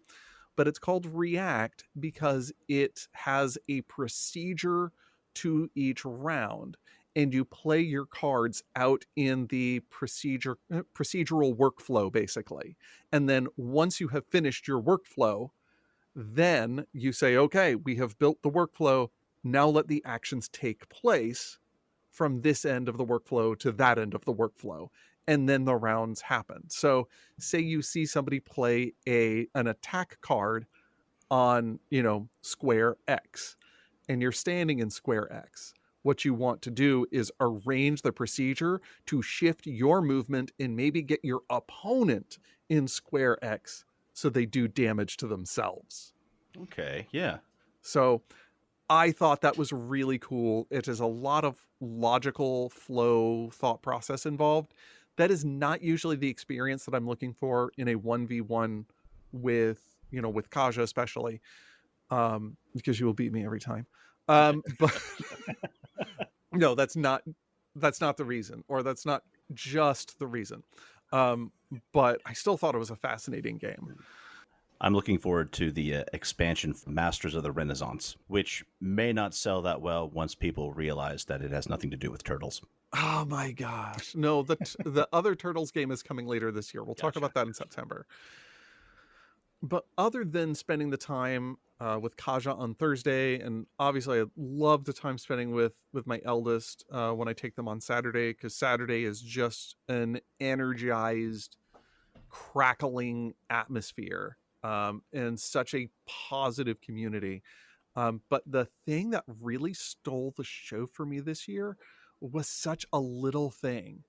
But it's called React because it has a procedure to each round, and you play your cards out in the procedural workflow, basically. And then once you have finished your workflow, then you say, okay, we have built the workflow. Now let the actions take place from this end of the workflow to that end of the workflow. And then the rounds happen. So say you see somebody play an attack card on, square X, and you're standing in square X. What you want to do is arrange the procedure to shift your movement and maybe get your opponent in square X so they do damage to themselves. Okay, yeah. So I thought that was really cool. It is a lot of logical flow thought process involved. That is not usually the experience that I'm looking for in a 1v1 with Kaja, especially, because you will beat me every time. But no, that's not the reason, or that's not just the reason. But I still thought it was a fascinating game. I'm looking forward to the expansion for Masters of the Renaissance, which may not sell that well once people realize that it has nothing to do with turtles. Oh my gosh. No, the other Turtles game is coming later this year. We'll talk about that in September. But other than spending the time with Kaja on Thursday, and obviously I love the time spending with my eldest when I take them on Saturday, because Saturday is just an energized, crackling atmosphere and such a positive community. But the thing that really stole the show for me this year was such a little thing.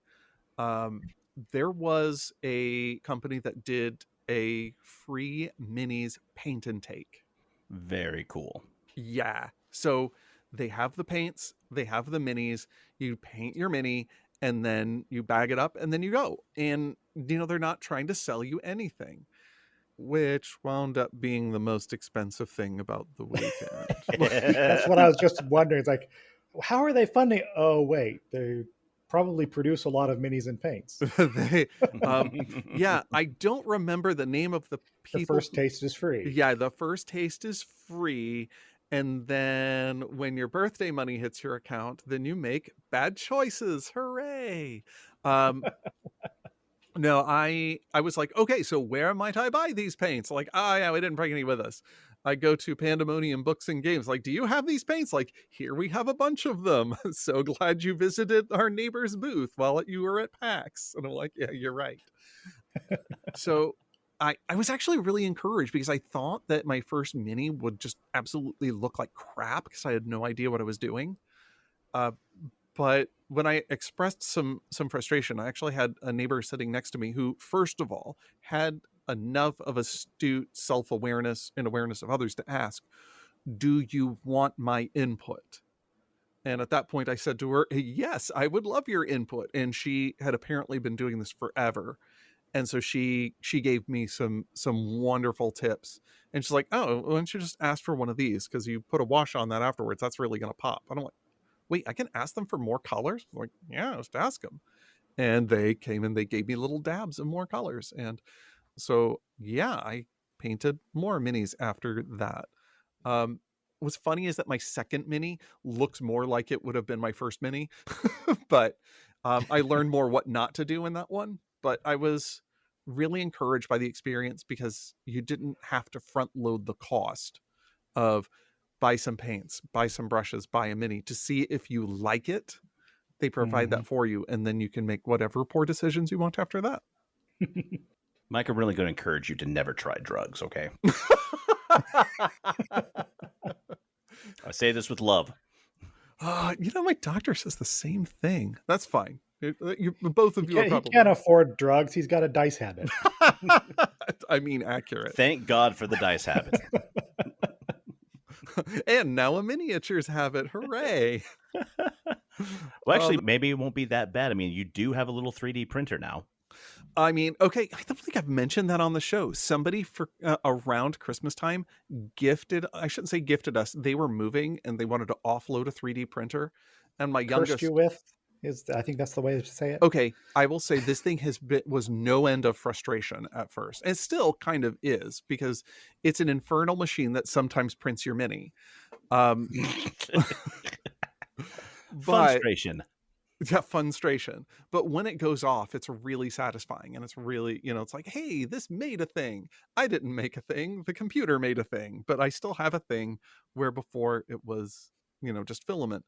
There was a company that did a free minis paint and take. Very cool. Yeah. So they have the paints, they have the minis, you paint your mini, and then you bag it up and then you go. And, they're not trying to sell you anything, which wound up being the most expensive thing about the weekend. That's what I was just wondering. It's like, how are they funding? Oh, wait, they probably produce a lot of minis and paints. Yeah, I don't remember the name of the people. The first taste is free. Yeah, the first taste is free. And then when your birthday money hits your account, then you make bad choices. Hooray. No, I was like, okay, so where might I buy these paints? Like, yeah, we didn't bring any with us. I go to Pandemonium Books and Games. Like, do you have these paints? Like, here we have a bunch of them. So glad you visited our neighbor's booth while you were at PAX. And I'm like, yeah, you're right. So I was actually really encouraged, because I thought that my first mini would just absolutely look like crap because I had no idea what I was doing. But when I expressed some frustration, I actually had a neighbor sitting next to me who, first of all, had enough of astute self-awareness and awareness of others to ask, do you want my input? And at that point I said to her, yes, I would love your input. And she had apparently been doing this forever. And so she gave me some wonderful tips. And she's like, oh, why don't you just ask for one of these? Because you put a wash on that afterwards. That's really going to pop. And I'm like, wait, I can ask them for more colors? I'm like, yeah, just ask them. And they came and they gave me little dabs of more colors. And so, yeah, I painted more minis after that. What's funny is that my second mini looks more like it would have been my first mini, but I learned more what not to do in that one. but I was really encouraged by the experience because you didn't have to front load the cost of buy some paints, buy some brushes, buy a mini to see if you like it. They provide that for you, and then you can make whatever poor decisions you want after that. Mike, I'm really going to encourage you to never try drugs, okay? I say this with love. My doctor says the same thing. That's fine. Both of you are probably... He can't afford drugs. He's got a dice habit. I mean, accurate. Thank God for the dice habit. And now a miniatures habit. Hooray. Well, actually, maybe it won't be that bad. I mean, you do have a little 3D printer now. I mean, okay, I don't think I've mentioned that on the show. Somebody for around Christmas time I shouldn't say gifted us. They were moving and they wanted to offload a 3D printer. And my youngest... you with? I think that's the way to say it. Okay, I will say this thing was no end of frustration at first. It still kind of is, because it's an infernal machine that sometimes prints your mini. Frustration. Yeah, funstration. But when it goes off, it's really satisfying. And it's really, it's like, hey, this made a thing. I didn't make a thing. The computer made a thing. But I still have a thing where before it was, just filament.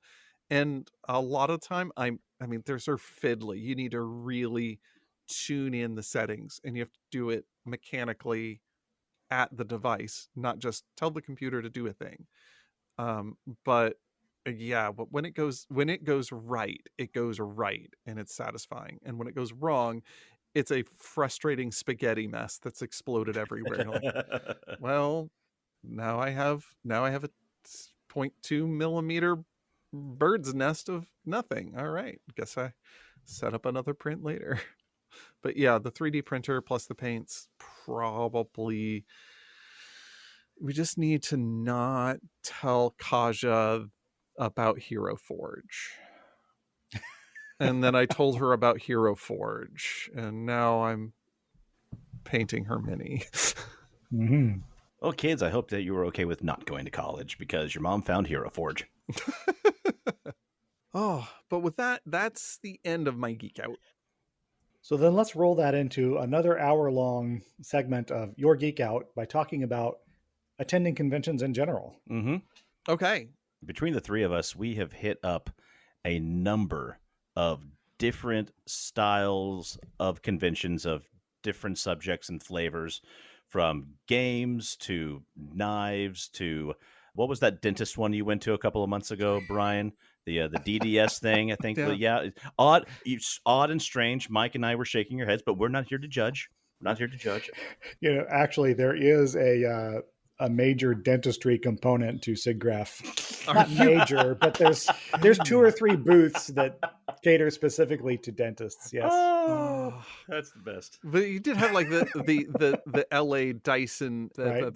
And a lot of time, I mean, they're fiddly. You need to really tune in the settings, and you have to do it mechanically at the device, not just tell the computer to do a thing. But when it goes right, it goes right, and it's satisfying. And when it goes wrong, it's a frustrating spaghetti mess that's exploded everywhere. Like, well, now I have a 0.2 millimeter bird's nest of nothing. All right, guess I set up another print later. But yeah, the 3D printer plus the paints, probably we just need to not tell Kaja about Hero Forge. And then I told her about Hero Forge, and now I'm painting her mini. Mm-hmm. Well, kids, I hope that you were okay with not going to college because your mom found Hero Forge. But with that, that's the end of my geek out. So then let's roll that into another hour-long segment of Your Geek Out by talking about attending conventions in general. Mm-hmm. Okay. Between the three of us, we have hit up a number of different styles of conventions of different subjects and flavors, from games to knives to... What was that dentist one you went to a couple of months ago, Brian? The DDS thing, I think. Yeah. Odd and strange. Mike and I were shaking our heads, but we're not here to judge. We're not here to judge. Actually, there is a major dentistry component to SIGGRAPH. Not major, but there's 2 or 3 booths that cater specifically to dentists. Yes. Oh, that's the best. But you did have like the LA Dyson. Right.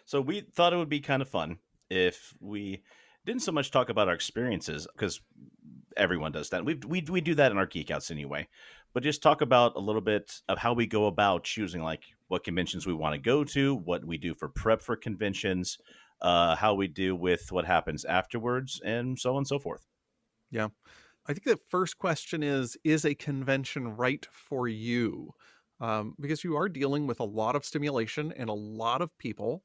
So we thought it would be kind of fun if we didn't so much talk about our experiences, because everyone does that. We do that in our Geek Outs anyway, but just talk about a little bit of how we go about choosing, like, what conventions we want to go to, what we do for prep for conventions, how we do with what happens afterwards, and so on and so forth. Yeah. I think the first question is a convention right for you? Because you are dealing with a lot of stimulation and a lot of people.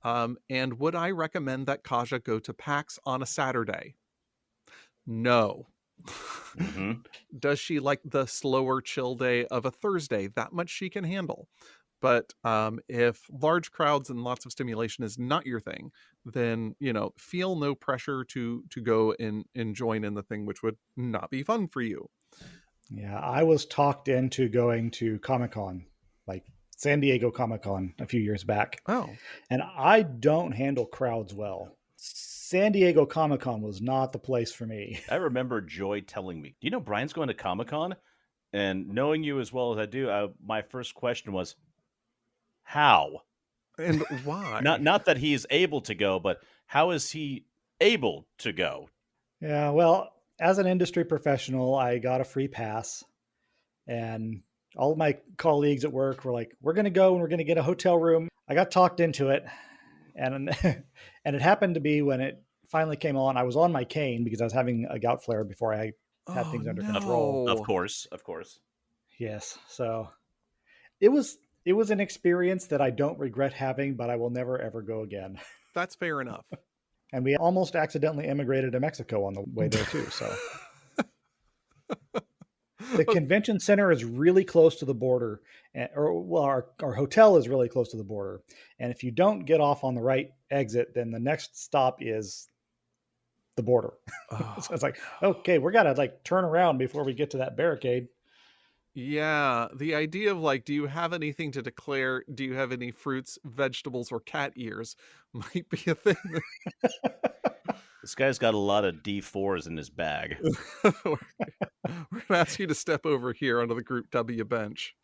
And would I recommend that Kaja go to PAX on a Saturday? No. Mm-hmm. Does she like the slower chill day of a Thursday? That much she can handle. But if large crowds and lots of stimulation is not your thing, then, feel no pressure to go and join in the thing, which would not be fun for you. Yeah, I was talked into going to Comic-Con, like San Diego Comic-Con a few years back. Oh. And I don't handle crowds well. San Diego Comic-Con was not the place for me. I remember Joy telling me, do you know Brian's going to Comic-Con? And knowing you as well as I do, my first question was, how? And why? Not that he's able to go, but how is he able to go? Yeah, well, as an industry professional, I got a free pass, and all of my colleagues at work were like, we're going to go and we're going to get a hotel room. I got talked into it, and it happened to be when it finally came on, I was on my cane because I was having a gout flare before I had things under control. Of course. Yes. So it was an experience that I don't regret having, but I will never ever go again. That's fair enough. And we almost accidentally immigrated to Mexico on the way there too. So the convention center is really close to the border, our hotel is really close to the border. And if you don't get off on the right exit, then the next stop is the border. Oh, so it's like, okay, we're gotta like turn around before we get to that barricade. yeah, the idea of like, do you have anything to declare? Do you have any fruits, vegetables, or cat ears? Might be a thing. This guy's got a lot of D4s in his bag. We're gonna ask you to step over here onto the Group W bench.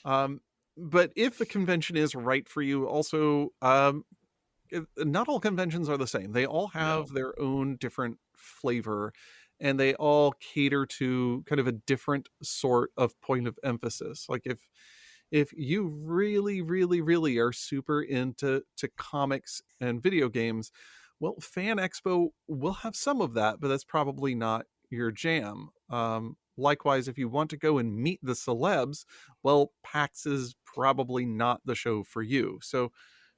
But if the convention is right for you, also, not all conventions are the same. They all have their own different flavor, and they all cater to kind of a different sort of point of emphasis. Like if you really, really, really are super into comics and video games, well, Fan Expo will have some of that, but that's probably not your jam. Likewise, if you want to go and meet the celebs, well, PAX is probably not the show for you. So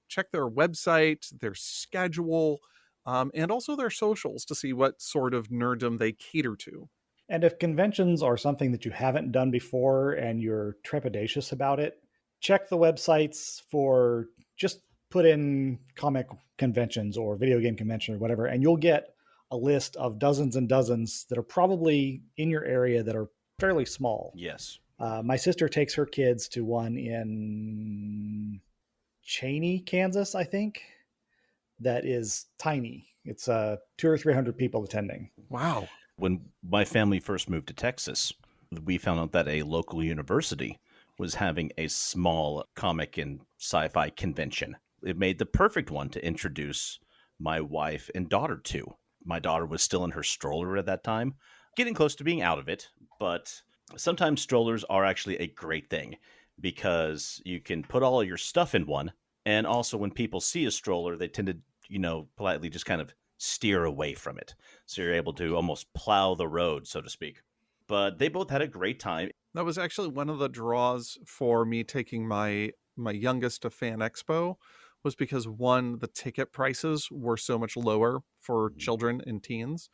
check their website, their schedule, and also their socials to see what sort of nerddom they cater to. And if conventions are something that you haven't done before and you're trepidatious about it, check the websites for, just put in comic conventions or video game convention or whatever, and you'll get a list of dozens and dozens that are probably in your area that are fairly small. Yes. My sister takes her kids to one in Cheney, Kansas, I think, that is tiny. It's 200 or 300 people attending. Wow. When my family first moved to Texas, we found out that a local university was having a small comic and sci-fi convention. It made the perfect one to introduce my wife and daughter to. My daughter was still in her stroller at that time, getting close to being out of it, but sometimes strollers are actually a great thing because you can put all of your stuff in one, and also when people see a stroller, they tend to, politely just kind of steer away from it. So you're able to almost plow the road, so to speak. But they both had a great time. That was actually one of the draws for me taking my youngest to Fan Expo, was because, one, the ticket prices were so much lower for children and teens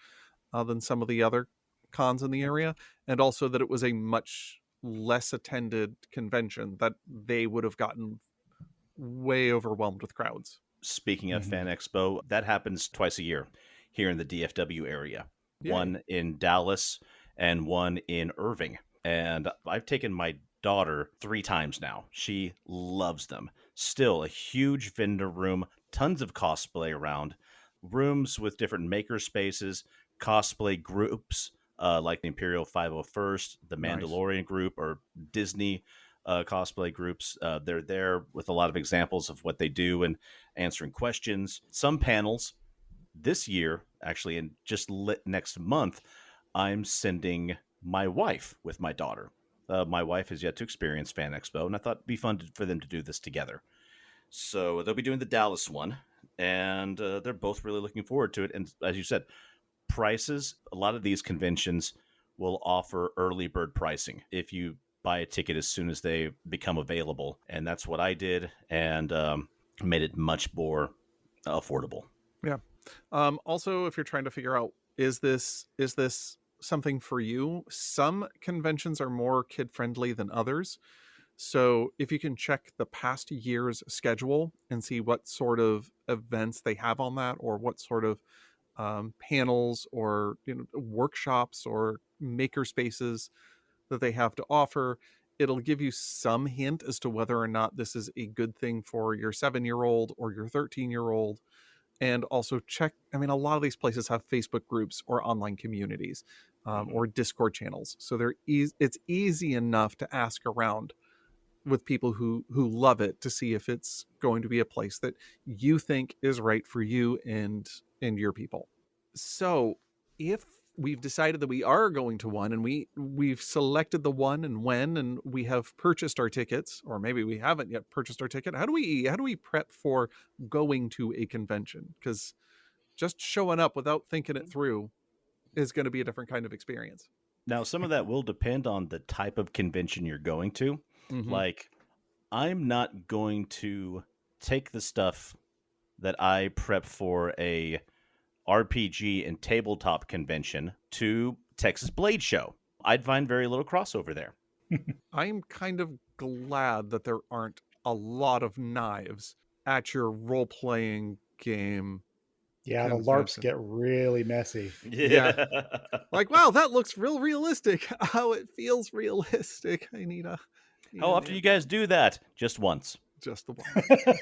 than some of the other cons in the area, and also that it was a much less attended convention, that they would have gotten way overwhelmed with crowds. Speaking of Fan Expo, that happens twice a year here in the DFW area. Yay. One in Dallas and one in Irving. And I've taken my daughter 3 times now. She loves them. Still a huge vendor room, tons of cosplay around, rooms with different maker spaces, cosplay groups like the Imperial 501st, the Mandalorian group, or Disney cosplay groups. They're there with a lot of examples of what they do and answering questions. Some panels this year, actually, and just next month, I'm sending my wife with my daughter. My wife has yet to experience Fan Expo, and I thought it'd be fun for them to do this together. So they'll be doing the Dallas one, and they're both really looking forward to it. And as you said, prices, a lot of these conventions will offer early bird pricing if you buy a ticket as soon as they become available. And that's what I did, and made it much more affordable. Yeah. Also, if you're trying to figure out, is this something for you? Some conventions are more kid-friendly than others. So if you can check the past year's schedule and see what sort of events they have on that, or what sort of panels or workshops or maker spaces that they have to offer, it'll give you some hint as to whether or not this is a good thing for your 7-year-old or your 13-year-old. And also check, a lot of these places have Facebook groups or online communities or Discord channels. So it's easy enough to ask around with people who love it to see if it's going to be a place that you think is right for you and your people. So if we've decided that we are going to one, and we've selected the one and when, and we have purchased our tickets, or maybe we haven't yet purchased our ticket, how do we prep for going to a convention? Because just showing up without thinking it through is going to be a different kind of experience. Now, some of that will depend on the type of convention you're going to. Mhm. Like, I'm not going to take the stuff that I prep for a RPG and tabletop convention to Texas Blade Show. I'd find very little crossover there. I'm kind of glad that there aren't a lot of knives at your role-playing game. Yeah, the LARPs get really messy. Yeah. Like, wow, that looks real realistic. How it feels realistic. I need a... How often do you guys do that? Just once. Just the one.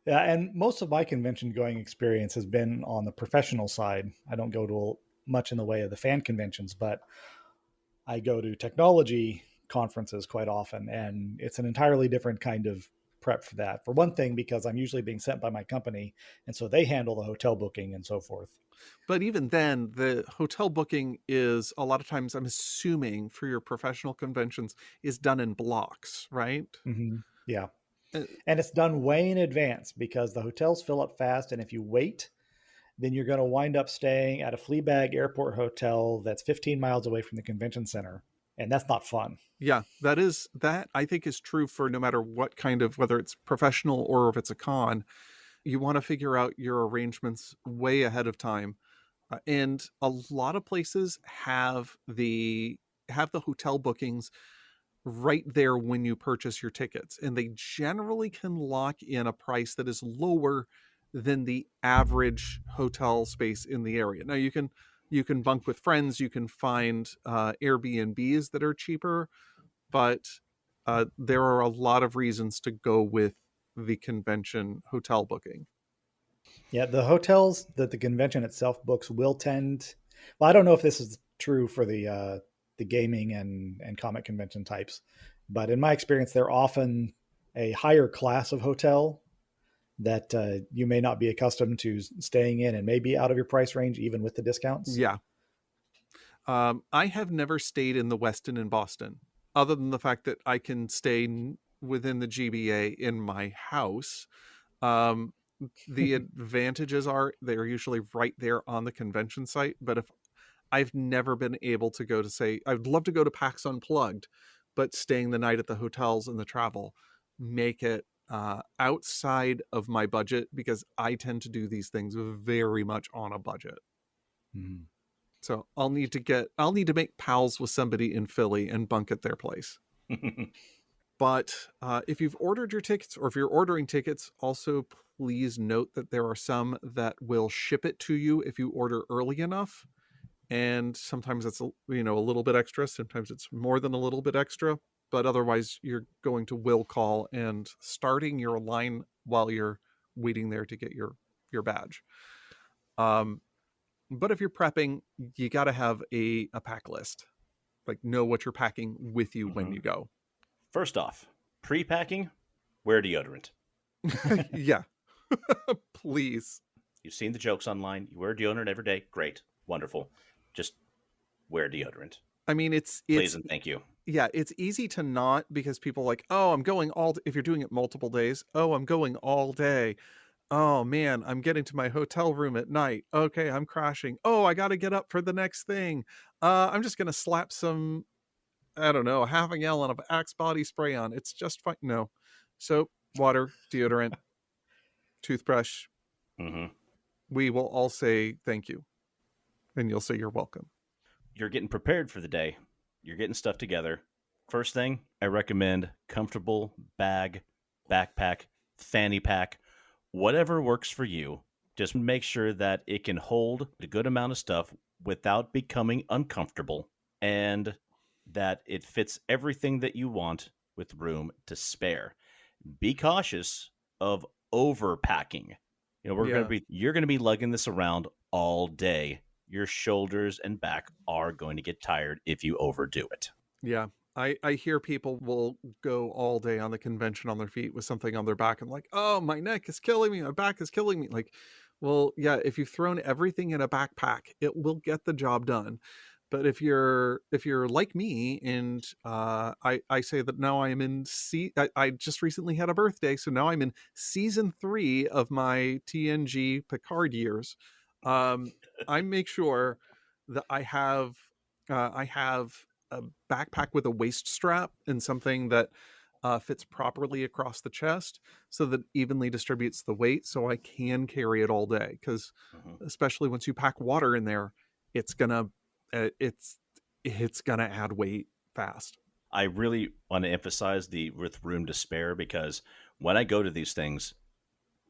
Yeah, and most of my convention going experience has been on the professional side. I don't go to much in the way of the fan conventions, but I go to technology conferences quite often, and it's an entirely different kind of prep for that. For one thing, because I'm usually being sent by my company, and so they handle the hotel booking and so forth. But even then, the hotel booking is a lot of times, I'm assuming for your professional conventions, is done in blocks, right? Mm-hmm. Yeah. And it's done way in advance because the hotels fill up fast. And if you wait, then you're going to wind up staying at a Fleabag Airport hotel that's 15 miles away from the convention center. And that's not fun. Yeah, that I think is true for no matter what kind of, whether it's professional or if it's a con. You want to figure out your arrangements way ahead of time. And a lot of places have the hotel bookings right there when you purchase your tickets, and they generally can lock in a price that is lower than the average hotel space in the area. Now you can bunk with friends, you can find Airbnbs that are cheaper, but there are a lot of reasons to go with the convention hotel booking. Yeah, the hotels that the convention itself books will tend, well, I don't know if this is true for the gaming and comic convention types, but in my experience, they're often a higher class of hotel that you may not be accustomed to staying in and may be out of your price range, even with the discounts. Yeah. I have never stayed in the Westin in Boston, other than the fact that I can stay within the GBA in my house. The advantages are they're usually right there on the convention site, but if I've never been able to go to, say, I'd love to go to PAX Unplugged, but staying the night at the hotels and the travel make it outside of my budget, because I tend to do these things very much on a budget. Mm-hmm. So I'll need to make pals with somebody in Philly and bunk at their place. But if you've ordered your tickets, or if you're ordering tickets, also please note that there are some that will ship it to you if you order early enough. And sometimes it's a little bit extra. Sometimes it's more than a little bit extra. But otherwise, you're going to will call and starting your line while you're waiting there to get your badge. But if you're prepping, you got to have a pack list. Like, know what you're packing with you when you go. First off, pre-packing, wear deodorant. Yeah. Please. You've seen the jokes online. You wear deodorant every day. Great. Wonderful. Just wear deodorant. I mean, it's please and thank you. Yeah, it's easy to not, because people are like, oh, I'm going if you're doing it multiple days, oh, I'm going all day. Oh man, I'm getting to my hotel room at night. Okay, I'm crashing. Oh, I got to get up for the next thing. I'm just going to slap some, I don't know, half a gallon of Axe body spray on. It's just fine. No. Soap, water, deodorant, toothbrush. Mm-hmm. We will all say thank you. And you'll say you're welcome. You're getting prepared for the day. You're getting stuff together. First thing, I recommend comfortable bag, backpack, fanny pack, whatever works for you. Just make sure that it can hold a good amount of stuff without becoming uncomfortable, and that it fits everything that you want with room to spare. Be cautious of overpacking. You're going to be lugging this around all day. Your shoulders and back are going to get tired if you overdo it. Yeah. I hear people will go all day on the convention on their feet with something on their back and like, oh, my neck is killing me. My back is killing me. Like, well, yeah, if you've thrown everything in a backpack, it will get the job done. But if you're like me, and I say that now I am I just recently had a birthday, so now I'm in season 3 of my TNG Picard years. I make sure that I have I have a backpack with a waist strap and something that fits properly across the chest so that evenly distributes the weight, so I can carry it all day. Because especially once you pack water in there, it's gonna add weight fast. I really want to emphasize the with room to spare, because when I go to these things,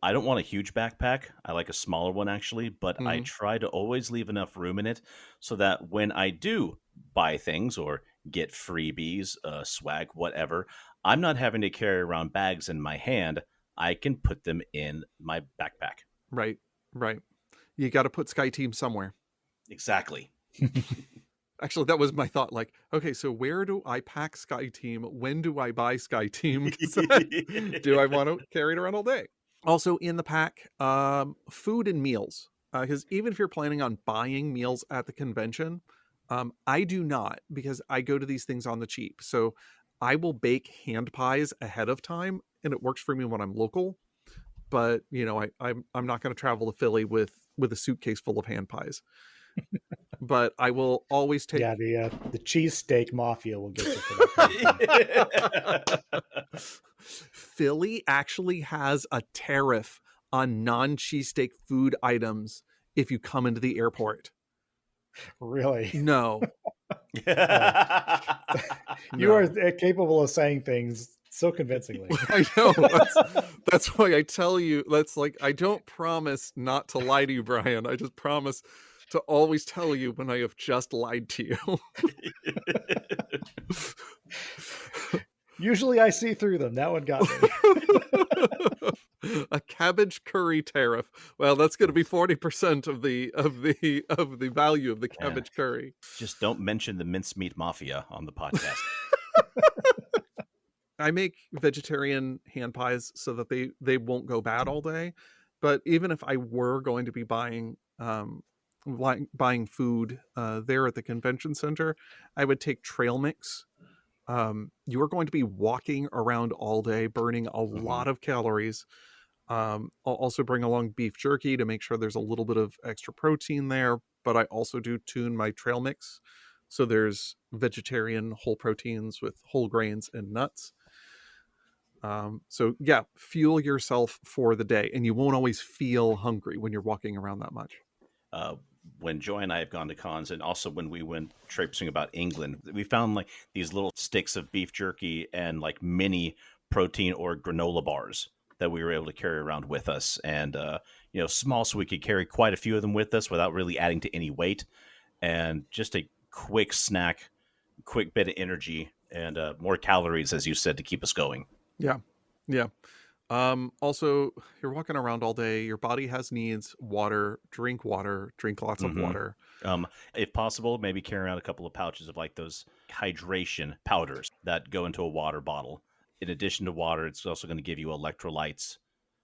I don't want a huge backpack. I like a smaller one, actually, but I try to always leave enough room in it so that when I do buy things or get freebies, swag, whatever, I'm not having to carry around bags in my hand. I can put them in my backpack. Right. You got to put SkyTeam somewhere. Exactly. Actually, that was my thought. Like, okay, so where do I pack SkyTeam? When do I buy SkyTeam? Do I want to carry it around all day? Also in the pack, food and meals. Because even if you're planning on buying meals at the convention, I do not, because I go to these things on the cheap. So I will bake hand pies ahead of time, and it works for me when I'm local. But I'm not going to travel to Philly with a suitcase full of hand pies. But I will always take. Yeah, the cheesesteak mafia will get you for that. Philly actually has a tariff on non-cheesesteak food items if you come into the airport. Really? No. You are capable of saying things so convincingly. I know. That's why I tell you. That's like, I don't promise not to lie to you, Brian. I just promise to always tell you when I have just lied to you. Usually I see through them. That one got me. A cabbage curry tariff. Well, that's going to be 40% of the value of the cabbage curry. Just don't mention the mincemeat mafia on the podcast. I make vegetarian hand pies so that they won't go bad all day. But even if I were going to be buying food there at the convention center, I would take trail mix. You are going to be walking around all day, burning a lot of calories. I'll also bring along beef jerky to make sure there's a little bit of extra protein there, but I also do tune my trail mix. So there's vegetarian whole proteins with whole grains and nuts. So yeah, fuel yourself for the day, and you won't always feel hungry when you're walking around that much. When Joy and I have gone to cons, and also when we went traipsing about England, we found like these little sticks of beef jerky and like mini protein or granola bars that we were able to carry around with us. And, small, so we could carry quite a few of them with us without really adding to any weight. And just a quick snack, quick bit of energy, and more calories, as you said, to keep us going. Yeah. Also, you're walking around all day. Your body has needs. Water, drink lots of water. If possible, maybe carry around a couple of pouches of like those hydration powders that go into a water bottle. In addition to water, it's also going to give you electrolytes.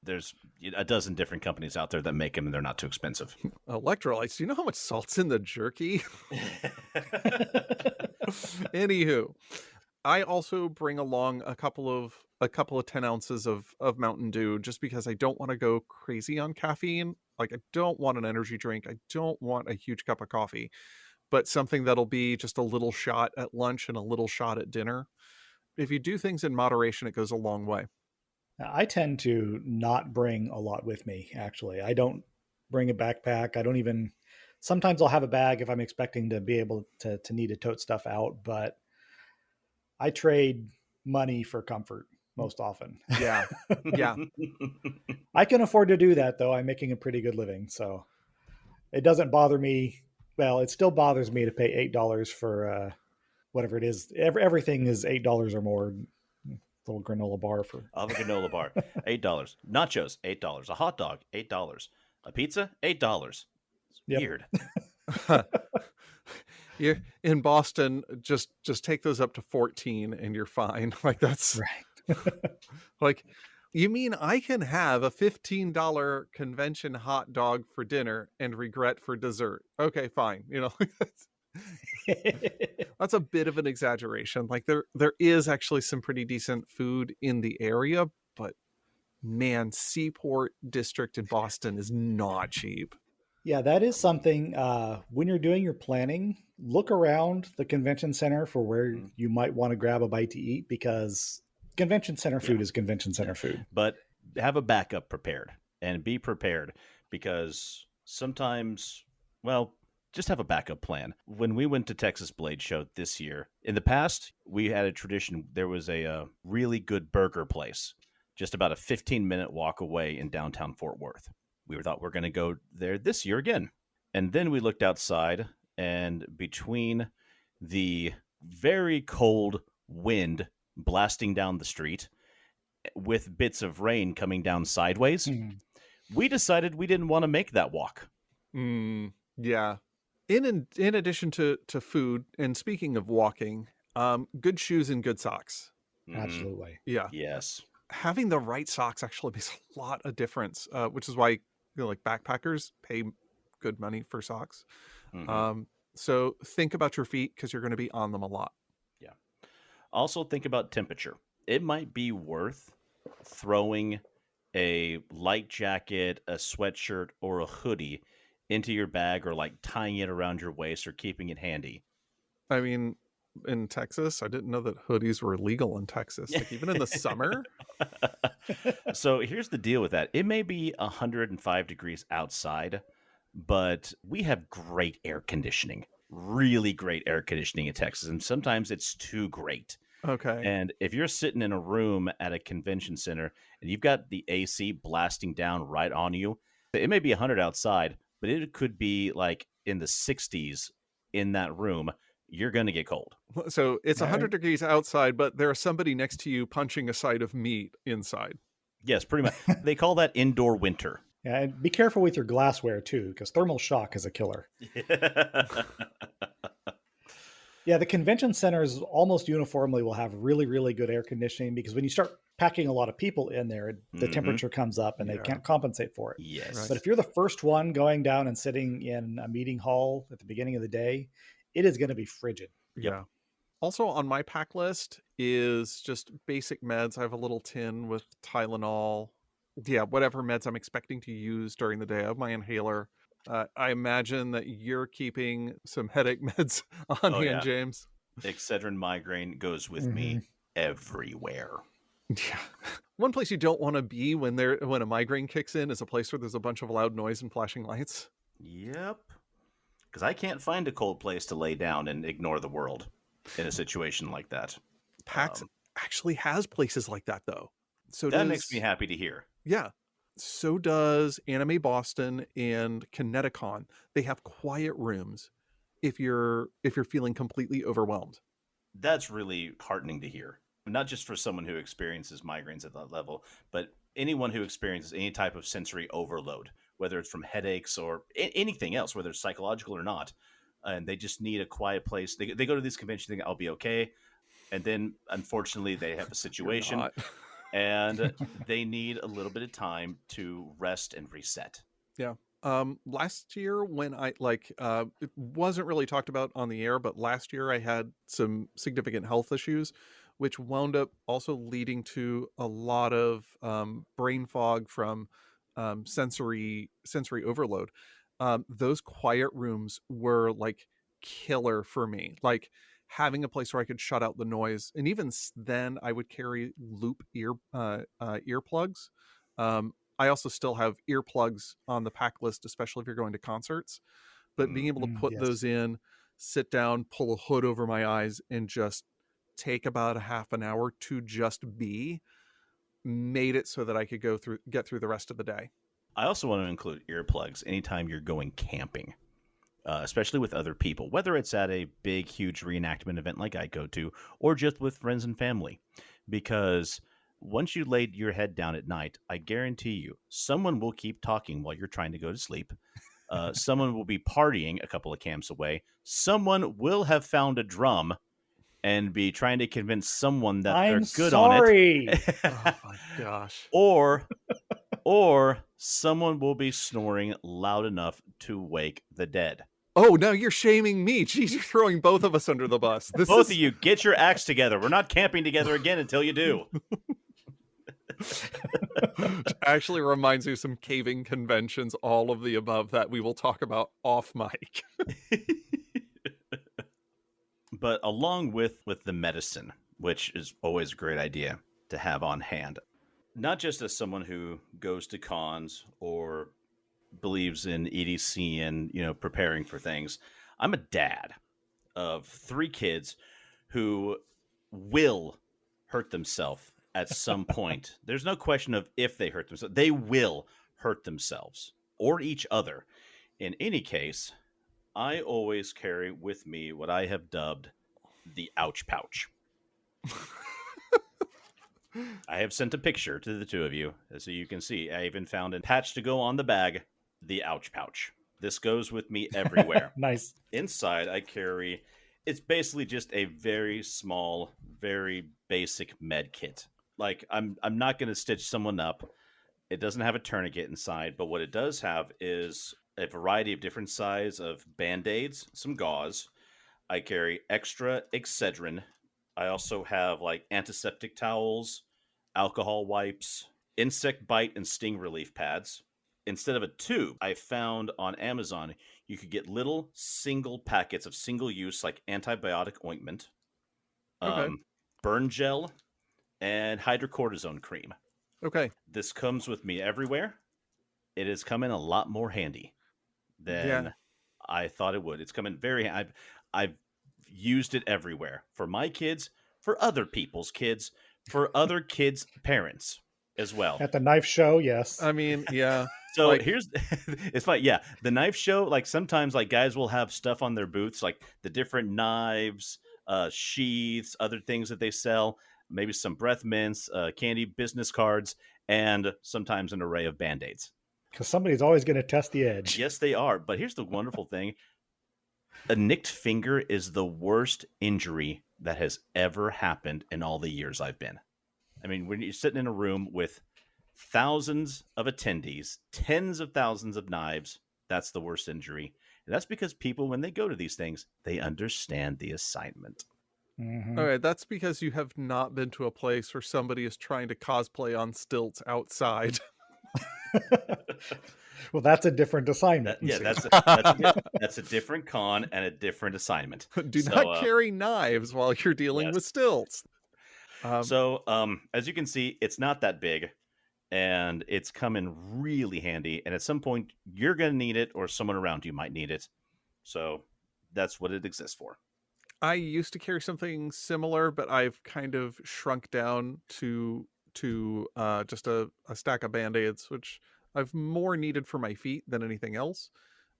There's a dozen different companies out there that make them, and they're not too expensive. Electrolytes. Do you know how much salt's in the jerky? Anywho, I also bring along a couple of 10 ounces of Mountain Dew, just because I don't want to go crazy on caffeine. Like, I don't want an energy drink. I don't want a huge cup of coffee, but something that'll be just a little shot at lunch and a little shot at dinner. If you do things in moderation, it goes a long way. I tend to not bring a lot with me, actually. I don't bring a backpack. Sometimes I'll have a bag if I'm expecting to be able to need to tote stuff out, but I trade money for comfort most often. Yeah. I can afford to do that, though. I'm making a pretty good living, so it doesn't bother me. Well, it still bothers me to pay $8 for whatever it is. Everything is $8 or more. Little granola bar a granola bar, $8. Nachos, $8. A hot dog, $8. A pizza, $8. It's weird. You're in Boston, just take those up to 14 and you're fine. Like, that's right. Like, you mean I can have a $15 convention hot dog for dinner and regret for dessert? Okay, fine. That's a bit of an exaggeration. Like, there is actually some pretty decent food in the area, but man, Seaport District in Boston is not cheap. Yeah, that is something. When you're doing your planning, look around the convention center for where you might want to grab a bite to eat, because convention center food is convention center food. But have a backup prepared and be prepared, because sometimes, well, just have a backup plan. When we went to Texas Blade Show this year, in the past, we had a tradition. There was a really good burger place just about a 15-minute walk away in downtown Fort Worth. We thought we're going to go there this year again. And then we looked outside, and between the very cold wind blasting down the street with bits of rain coming down sideways, we decided we didn't want to make that walk. Yeah. In addition to food, and speaking of walking, good shoes and good socks. Absolutely. Yeah. Yes. Having the right socks actually makes a lot of difference, which is why like backpackers pay good money for socks. So think about your feet, because you're going to be on them a lot. Yeah. Also think about temperature. It might be worth throwing a light jacket, a sweatshirt, or a hoodie into your bag, or like tying it around your waist or keeping it handy. I mean, in Texas, I didn't know that hoodies were legal in Texas, like even in the summer. So here's the deal with that. It may be 105 degrees outside, but we have great air conditioning, really great air conditioning in Texas. And sometimes it's too great. Okay. And if you're sitting in a room at a convention center and you've got the AC blasting down right on you, it may be 100 outside, but it could be like in the 60s in that room. You're going to get cold. So it's 100 degrees outside, but there's somebody next to you punching a side of meat inside. Yes, pretty much. They call that indoor winter. Yeah, and be careful with your glassware too, because thermal shock is a killer. Yeah, the convention centers almost uniformly will have really, really good air conditioning, because when you start packing a lot of people in there, the temperature comes up and they can't compensate for it. Yes. Right. But if you're the first one going down and sitting in a meeting hall at the beginning of the day, it is going to be frigid. Yeah. Also on my pack list is just basic meds. I have a little tin with Tylenol. Yeah, whatever meds I'm expecting to use during the day. I have my inhaler. I imagine that you're keeping some headache meds on hand, James. Excedrin migraine goes with me everywhere. Yeah. One place you don't want to be when a migraine kicks in is a place where there's a bunch of loud noise and flashing lights. Yep. Because I can't find a cold place to lay down and ignore the world in a situation like that. PAX actually has places like that, though. So that makes me happy to hear. Yeah. So does Anime Boston and Kineticon. They have quiet rooms if you're feeling completely overwhelmed. That's really heartening to hear. Not just for someone who experiences migraines at that level, but anyone who experiences any type of sensory overload, whether it's from headaches or anything else, whether it's psychological or not, and they just need a quiet place. They go to this convention thinking, I'll be okay. And then, unfortunately, they have a situation and they need a little bit of time to rest and reset. Yeah. Last year when it wasn't really talked about on the air, but last year I had some significant health issues, which wound up also leading to a lot of brain fog from sensory overload. Those quiet rooms were like killer for me. Like having a place where I could shut out the noise, and even then I would carry loop earplugs. I also still have earplugs on the pack list, especially if you're going to concerts. But being able to put those in, sit down, pull a hood over my eyes, and just take about a half an hour to just be, made it so that I could get through the rest of the day. I also want to include earplugs anytime you're going camping, especially with other people, whether it's at a big, huge reenactment event like I go to, or just with friends and family. Because once you lay your head down at night, I guarantee you, someone will keep talking while you're trying to go to sleep. Someone will be partying a couple of camps away. Someone will have found a drum and be trying to convince someone that they're good on it. Oh my gosh. Or someone will be snoring loud enough to wake the dead. Oh, now you're shaming me. Jeez, you're throwing both of us under the bus. Both of you, get your acts together. We're not camping together again until you do. Actually reminds me of some caving conventions, all of the above that we will talk about off mic. But along with the medicine, which is always a great idea to have on hand, not just as someone who goes to cons or believes in EDC and, preparing for things, I'm a dad of 3 kids who will hurt themselves at some point. There's no question of if they hurt themselves. They will hurt themselves or each other. In any case, I always carry with me what I have dubbed the ouch pouch. I have sent a picture to the 2 of you so you can see. I even found a patch to go on the bag, the ouch pouch. This goes with me everywhere. Nice. Inside, I carry, it's basically just a very small, very basic med kit. Like, I'm not going to stitch someone up. It doesn't have a tourniquet inside, but what it does have is a variety of different size of Band-Aids, some gauze. I carry extra Excedrin. I also have like antiseptic towels, alcohol wipes, insect bite and sting relief pads. Instead of a tube, I found on Amazon, you could get little single packets of single use, like antibiotic ointment, burn gel, and hydrocortisone cream. Okay. This comes with me everywhere. It has come in a lot more handy than I thought it would. It's come in very. I've used it everywhere for my kids, for other people's kids, for other kids' parents as well. At the knife show, yes. I mean, yeah. So here's, it's fine. Yeah. The knife show, like sometimes like guys will have stuff on their booths, like the different knives, sheaths, other things that they sell, maybe some breath mints, candy business cards, and sometimes an array of Band-Aids. Because somebody's always going to test the edge. Yes, they are. But here's the wonderful thing. A nicked finger is the worst injury that has ever happened in all the years I've been. I mean, when you're sitting in a room with thousands of attendees, tens of thousands of knives, that's the worst injury. And that's because people, when they go to these things, they understand the assignment. Mm-hmm. All right, that's because you have not been to a place where somebody is trying to cosplay on stilts outside. Well, that's a different assignment. That's a different con and a different assignment. Do not carry knives while you're dealing with stilts. As you can see, it's not that big, and it's come in really handy. And at some point, you're going to need it, or someone around you might need it. So that's what it exists for. I used to carry something similar, but I've kind of shrunk down to just a stack of Band-Aids, which I've more needed for my feet than anything else.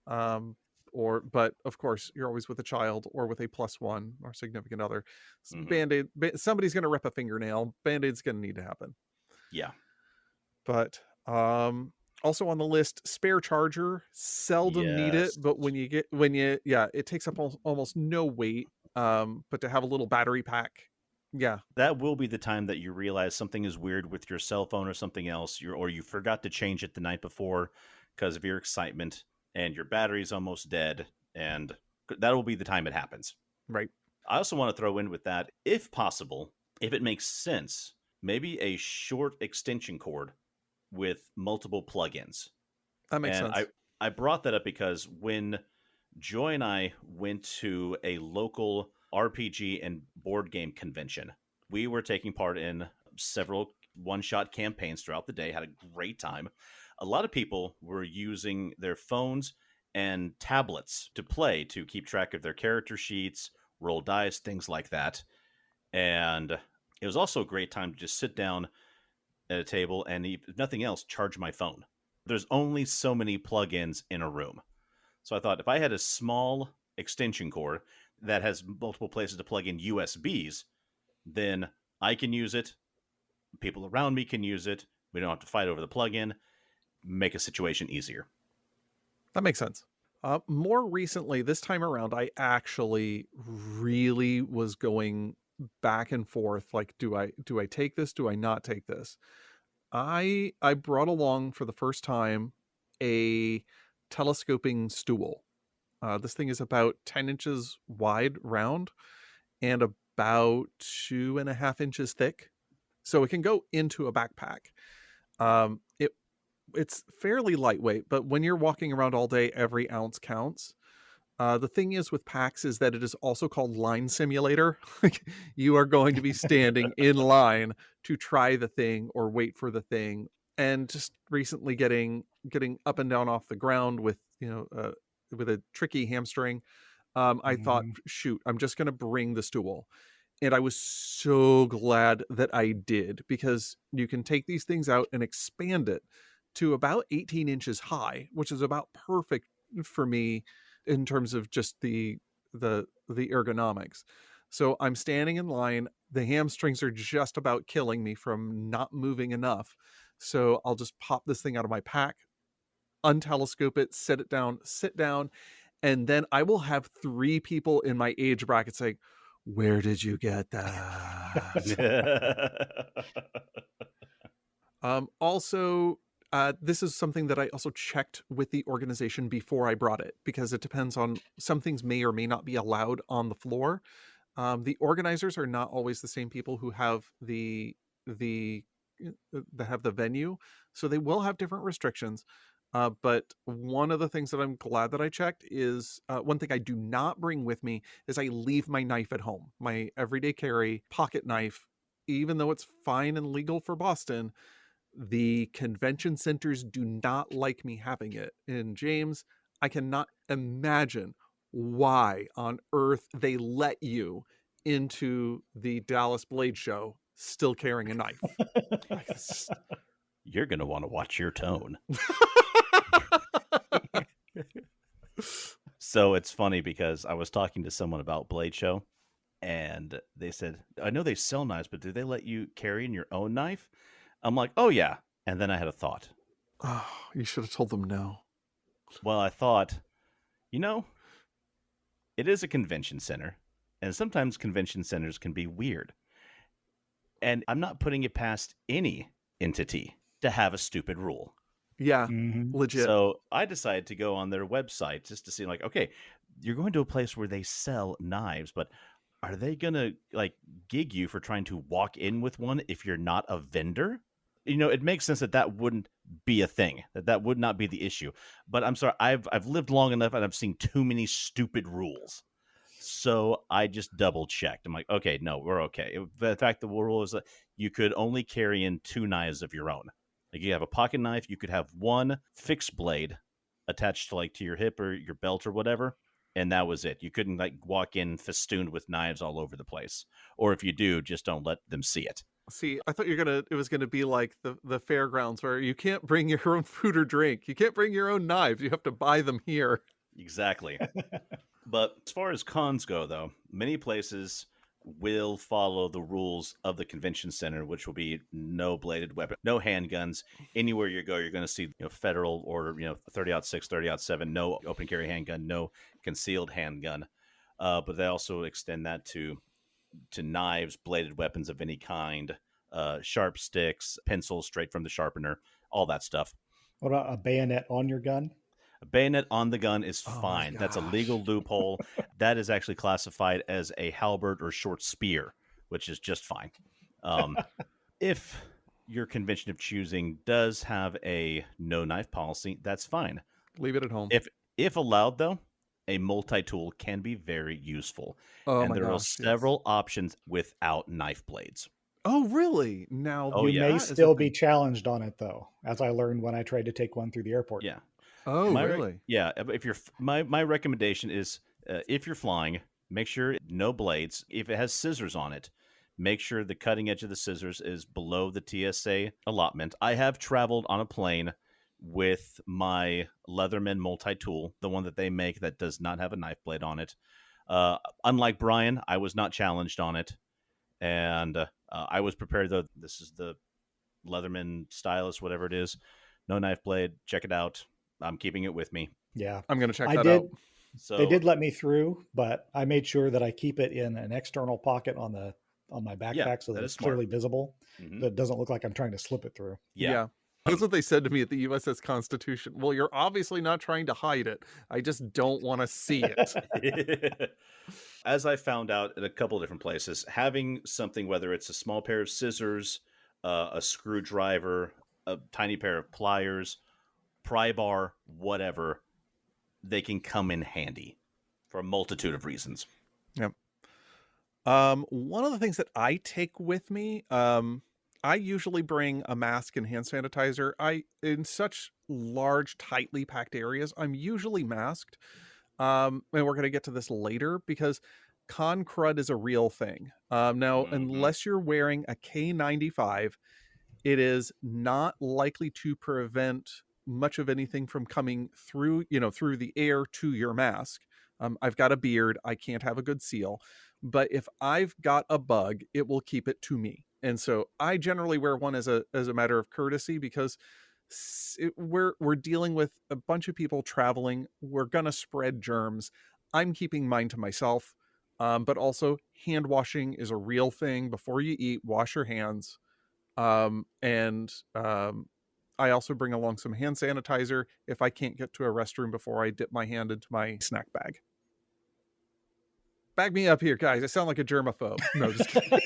But of course, you're always with a child or with a +1 or significant other. Mm-hmm. Band-Aid, somebody's going to rip a fingernail. Band-Aid's going to need to happen. Yeah. But also on the list, spare charger. Seldom need it, but it takes up almost no weight. But to have a little battery pack. Yeah, that will be the time that you realize something is weird with your cell phone or something else, or you forgot to change it the night before because of your excitement, and your battery's almost dead, and that will be the time it happens. Right. I also want to throw in with that, if possible, if it makes sense, maybe a short extension cord with multiple plugins. That makes sense. I brought that up because when Joy and I went to a local RPG and board game convention, we were taking part in several one-shot campaigns throughout the day, had a great time. A lot of people were using their phones and tablets to play, to keep track of their character sheets, roll dice, things like that. And it was also a great time to just sit down at a table and, if nothing else, charge my phone. There's only so many plugins in a room. So I thought if I had a small extension cord that has multiple places to plug in USBs, then I can use it. People around me can use it. We don't have to fight over the plug-in. Make a situation easier. That makes sense. More recently, this time around, I actually really was going back and forth. Like, do I take this? Do I not take this? I brought along for the first time a telescoping stool. This thing is about 10 inches wide, round, and about 2.5 inches thick. So it can go into a backpack. It's fairly lightweight, but when you're walking around all day, every ounce counts. The thing is with PAX is that it is also called line simulator. Like, you are going to be standing in line to try the thing or wait for the thing. And just recently getting up and down off the ground with with a tricky hamstring, I thought, shoot, I'm just going to bring the stool. And I was so glad that I did, because you can take these things out and expand it to about 18 inches high, which is about perfect for me in terms of just the ergonomics. So I'm standing in line. The hamstrings are just about killing me from not moving enough. So I'll just pop this thing out of my pack, untelescope it, set it down, sit down, and then I will have 3 people in my age bracket saying, "Where did you get that?" Also, this is something that I also checked with the organization before I brought it, because it depends on, some things may or may not be allowed on the floor. The organizers are not always the same people who have the venue, so they will have different restrictions. But one of the things that I'm glad that I checked is, one thing I do not bring with me is I leave my knife at home. My everyday carry pocket knife, even though it's fine and legal for Boston, the convention centers do not like me having it. And James, I cannot imagine why on earth they let you into the Dallas Blade Show still carrying a knife. You're going to want to watch your tone. So it's funny because I was talking to someone about Blade Show, and they said, I know they sell knives, but do they let you carry in your own knife? I'm like, oh yeah. And then I had a thought. Oh, you should have told them no. Well, I thought, it is a convention center, and sometimes convention centers can be weird. And I'm not putting it past any entity to have a stupid rule. Yeah, legit. So I decided to go on their website just to see, like, okay, you're going to a place where they sell knives, but are they going to gig you for trying to walk in with one if you're not a vendor? It makes sense that wouldn't be a thing, that would not be the issue. But I'm sorry, I've lived long enough and I've seen too many stupid rules. So I just double checked. I'm like, okay, no, we're okay. The fact the rule is that you could only carry in 2 knives of your own. Like, you have a pocket knife, you could have one fixed blade attached to your hip or your belt or whatever, and that was it. You couldn't walk in festooned with knives all over the place. Or if you do, just don't let them see it. See, I thought it was gonna be like the fairgrounds where you can't bring your own food or drink. You can't bring your own knives. You have to buy them here. Exactly. But as far as cons go, though, many places will follow the rules of the convention center, which will be no bladed weapon, no handguns. Anywhere you go, you're going to see federal order, 30-06, 30-7, no open carry handgun, no concealed handgun. But they also extend that to knives, bladed weapons of any kind, sharp sticks, pencils straight from the sharpener, all that stuff. What about a bayonet on your gun? A bayonet on the gun is fine. That's a legal loophole. That is actually classified as a halberd or short spear, which is just fine. If your convention of choosing does have a no knife policy, that's fine. Leave it at home. If allowed, though, a multi-tool can be very useful. And there are several options without knife blades. Oh, really? Now you may still be challenged on it, though, as I learned when I tried to take one through the airport. Yeah. Oh, really? Yeah. If you're my recommendation is, if you're flying, make sure no blades. If it has scissors on it, make sure the cutting edge of the scissors is below the TSA allotment. I have traveled on a plane with my Leatherman multi-tool, the one that they make that does not have a knife blade on it. Unlike Brian, I was not challenged on it, and I was prepared, though. This is the Leatherman Stylus, whatever it is. No knife blade. Check it out. I'm keeping it with me. Yeah. I'm going to check that out. So they did let me through, but I made sure that I keep it in an external pocket on my backpack so that it's clearly visible. Mm-hmm. So it doesn't look like I'm trying to slip it through. Yeah. That's what they said to me at the USS Constitution. Well, you're obviously not trying to hide it. I just don't want to see it. As I found out at a couple of different places, having something, whether it's a small pair of scissors, a screwdriver, a tiny pair of pliers, pry bar, whatever, they can come in handy for a multitude of reasons. Yep. One of the things that I take with me, I usually bring a mask and hand sanitizer. In such large, tightly packed areas, I'm usually masked. And we're going to get to this later because con crud is a real thing. Now, unless you're wearing a K95, it is not likely to prevent much of anything from coming through, through the air to your mask. I've got a beard. I can't have a good seal. But if I've got a bug, it will keep it to me. And so I generally wear one as a matter of courtesy because we're dealing with a bunch of people traveling. We're going to spread germs. I'm keeping mine to myself. But also hand washing is a real thing. Before you eat, wash your hands. I also bring along some hand sanitizer if I can't get to a restroom before I dip my hand into my snack bag. Back me up here, guys. I sound like a germaphobe. No, just kidding.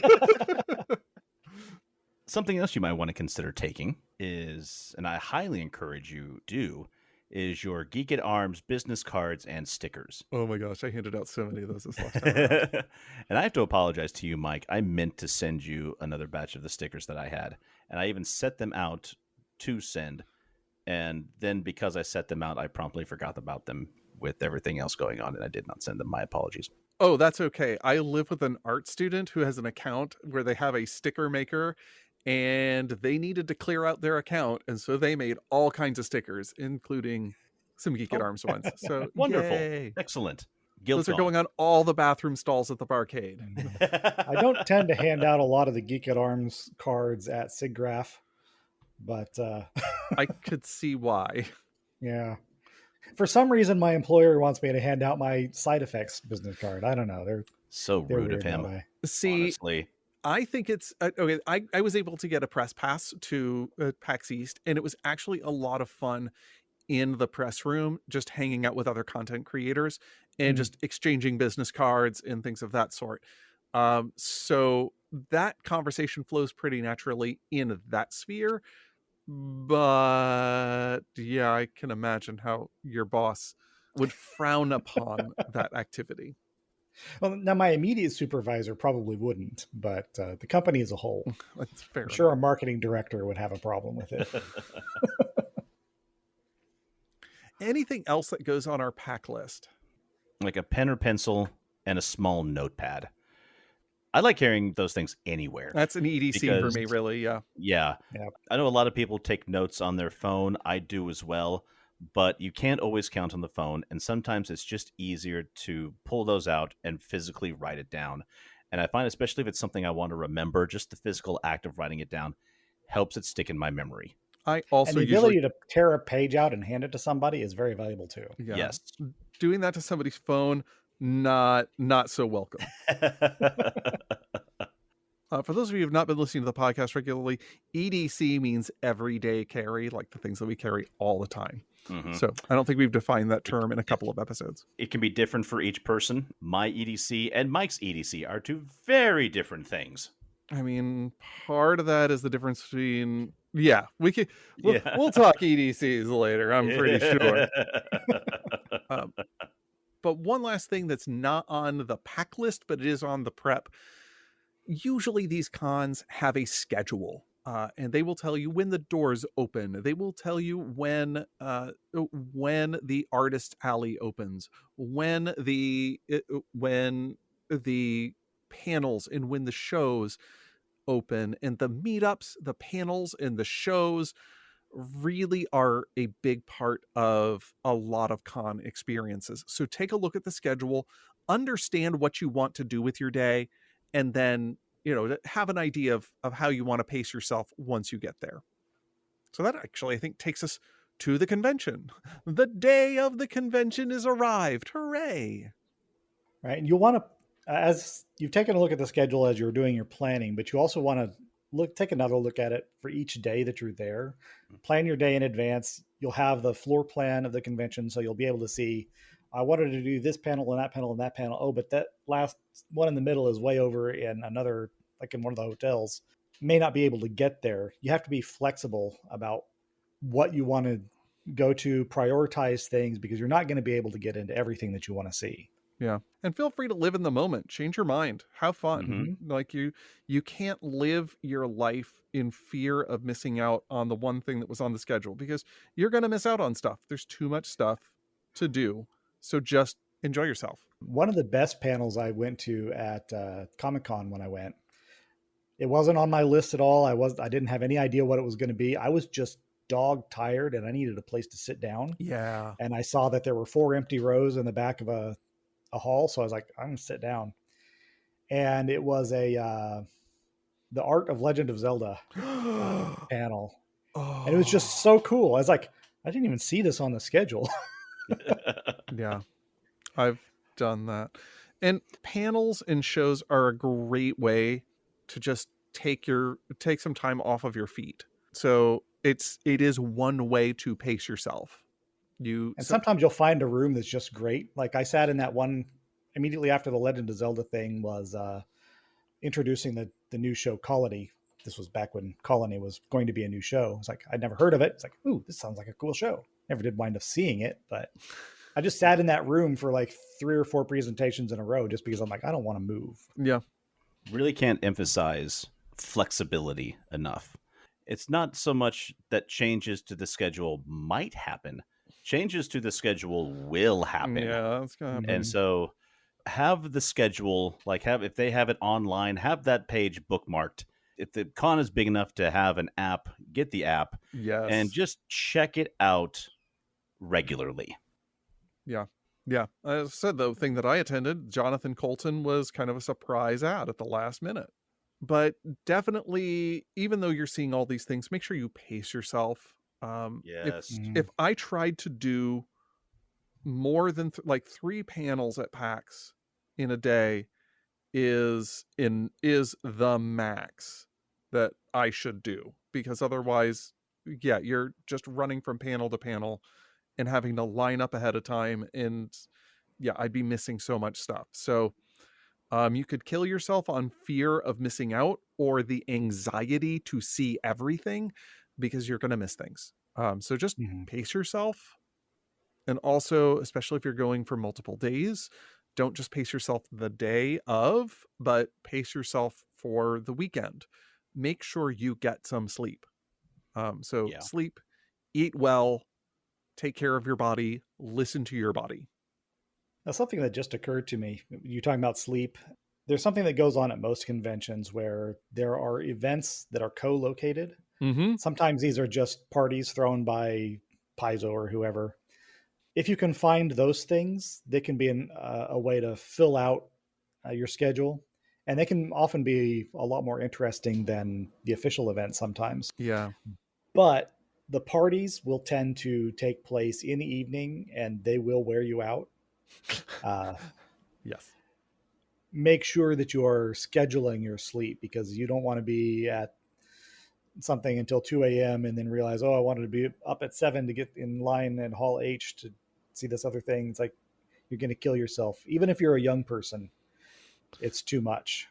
Something else you might want to consider taking is, and I highly encourage you do, is your Geek at Arms business cards and stickers. Oh my gosh, I handed out so many of those this last time around. And I have to apologize to you, Mike. I meant to send you another batch of the stickers that I had, and I even set them out to send. And then because I set them out, I promptly forgot about them with everything else going on, and I did not send them. My apologies. Oh, that's okay. I live with an art student who has an account where they have a sticker maker, and they needed to clear out their account, and so they made all kinds of stickers, including some Geek at Arms ones. So wonderful. Yay. Excellent. Those are going on all the bathroom stalls at the barcade. I don't tend to hand out a lot of the Geek at Arms cards at SIGGRAPH, but I could see why. Yeah. For some reason, my employer wants me to hand out my side effects business card. I don't know. They're rude of him. See, honestly. I think it's okay. I was able to get a press pass to PAX East, and it was actually a lot of fun in the press room, just hanging out with other content creators and just exchanging business cards and things of that sort. So that conversation flows pretty naturally in that sphere. But yeah, I can imagine how your boss would frown upon that activity. Well, now my immediate supervisor probably wouldn't, but the company as a whole, that's fair. I'm sure our marketing director would have a problem with it. Anything else that goes on our pack list? Like a pen or pencil and a small notepad. I like carrying those things anywhere. That's an EDC for me, really. Yeah. Yeah. I know a lot of people take notes on their phone. I do as well. But you can't always count on the phone. And sometimes it's just easier to pull those out and physically write it down. And I find, especially if it's something I want to remember, just the physical act of writing it down helps it stick in my memory. I also and the ability to tear a page out and hand it to somebody is very valuable too. Yeah. Yes. Doing that to somebody's phone, not so welcome. For those of you who have not been listening to the podcast regularly, EDC means everyday carry, like the things that we carry all the time. Mm-hmm. So I don't think we've defined that term in a couple of episodes. It can be different for each person. My EDC and Mike's EDC are two very different things. I mean, part of that is the difference between... Yeah, we'll talk EDCs later, I'm pretty sure. But one last thing that's not on the pack list, but it is on the prep. Usually these cons have a schedule, and they will tell you when the doors open. They will tell you when the artist alley opens, when the panels and when the shows open, and the meetups, the panels, and the shows really are a big part of a lot of con experiences. So take a look at the schedule, understand what you want to do with your day, and then, have an idea of how you want to pace yourself once you get there. So that actually, I think, takes us to the convention. The day of the convention is arrived. Hooray. Right. And you'll want to, as you've taken a look at the schedule as you're doing your planning, but you also want to take another look at it for each day that you're there. Plan your day in advance. You'll have the floor plan of the convention, so you'll be able to see, I wanted to do this panel and that panel and that panel. Oh, but that last one in the middle is way over in another, like in one of the hotels. may not be able to get there. You have to be flexible about what you want to go to, prioritize things, because you're not going to be able to get into everything that you want to see. Yeah. And feel free to live in the moment, change your mind, have fun. Mm-hmm. Like you can't live your life in fear of missing out on the one thing that was on the schedule, because you're going to miss out on stuff. There's too much stuff to do. So just enjoy yourself. One of the best panels I went to at Comic-Con when I went, it wasn't on my list at all. I didn't have any idea what it was going to be. I was just dog tired and I needed a place to sit down. Yeah. And I saw that there were 4 empty rows in the back of a hall. So I was like, I'm going to sit down. And it was the Art of Legend of Zelda panel. And it was just so cool. I was like, I didn't even see this on the schedule. Yeah, I've done that. And panels and shows are a great way to just take some time off of your feet. So it is one way to pace yourself. Sometimes you'll find a room that's just great. Like I sat in that one immediately after the Legend of Zelda thing was introducing the new show Colony. This was back when Colony was going to be a new show. It's like, I'd never heard of it. It's like, ooh, this sounds like a cool show. Never did wind up seeing it, but I just sat in that room for like 3 or 4 presentations in a row just because I'm like, I don't want to move. Yeah. Really can't emphasize flexibility enough. It's not so much that changes to the schedule might happen. Changes to the schedule will happen. Yeah, that's gonna happen. And so have the schedule, if they have it online, have that page bookmarked. If the con is big enough to have an app, get the app. Yes. And just check it out regularly. Yeah. Yeah. As I said, the thing that I attended, Jonathan Colton was kind of a surprise ad at the last minute. But definitely, even though you're seeing all these things, make sure you pace yourself. Yes. If I tried to do more than 3 panels at PAX in a day is the max that I should do, because otherwise, yeah, you're just running from panel to panel and having to line up ahead of time, and yeah, I'd be missing so much stuff. So you could kill yourself on fear of missing out or the anxiety to see everything, because you're going to miss things. So just pace yourself. And also, especially if you're going for multiple days, don't just pace yourself the day of, but pace yourself for the weekend. Make sure you get some sleep. Sleep, eat well, take care of your body, listen to your body. Now, something that just occurred to me, you're talking about sleep. There's something that goes on at most conventions where there are events that are co-located. Mm-hmm. Sometimes these are just parties thrown by Paizo or whoever. If you can find those things, they can be a way to fill out your schedule. And they can often be a lot more interesting than the official event sometimes. Yeah. But the parties will tend to take place in the evening and they will wear you out. Yes. Make sure that you are scheduling your sleep, because you don't want to be at something until 2 a.m. and then realize, I wanted to be up at 7 to get in line in Hall H to see this other thing. It's like, you're going to kill yourself. Even if you're a young person, it's too much.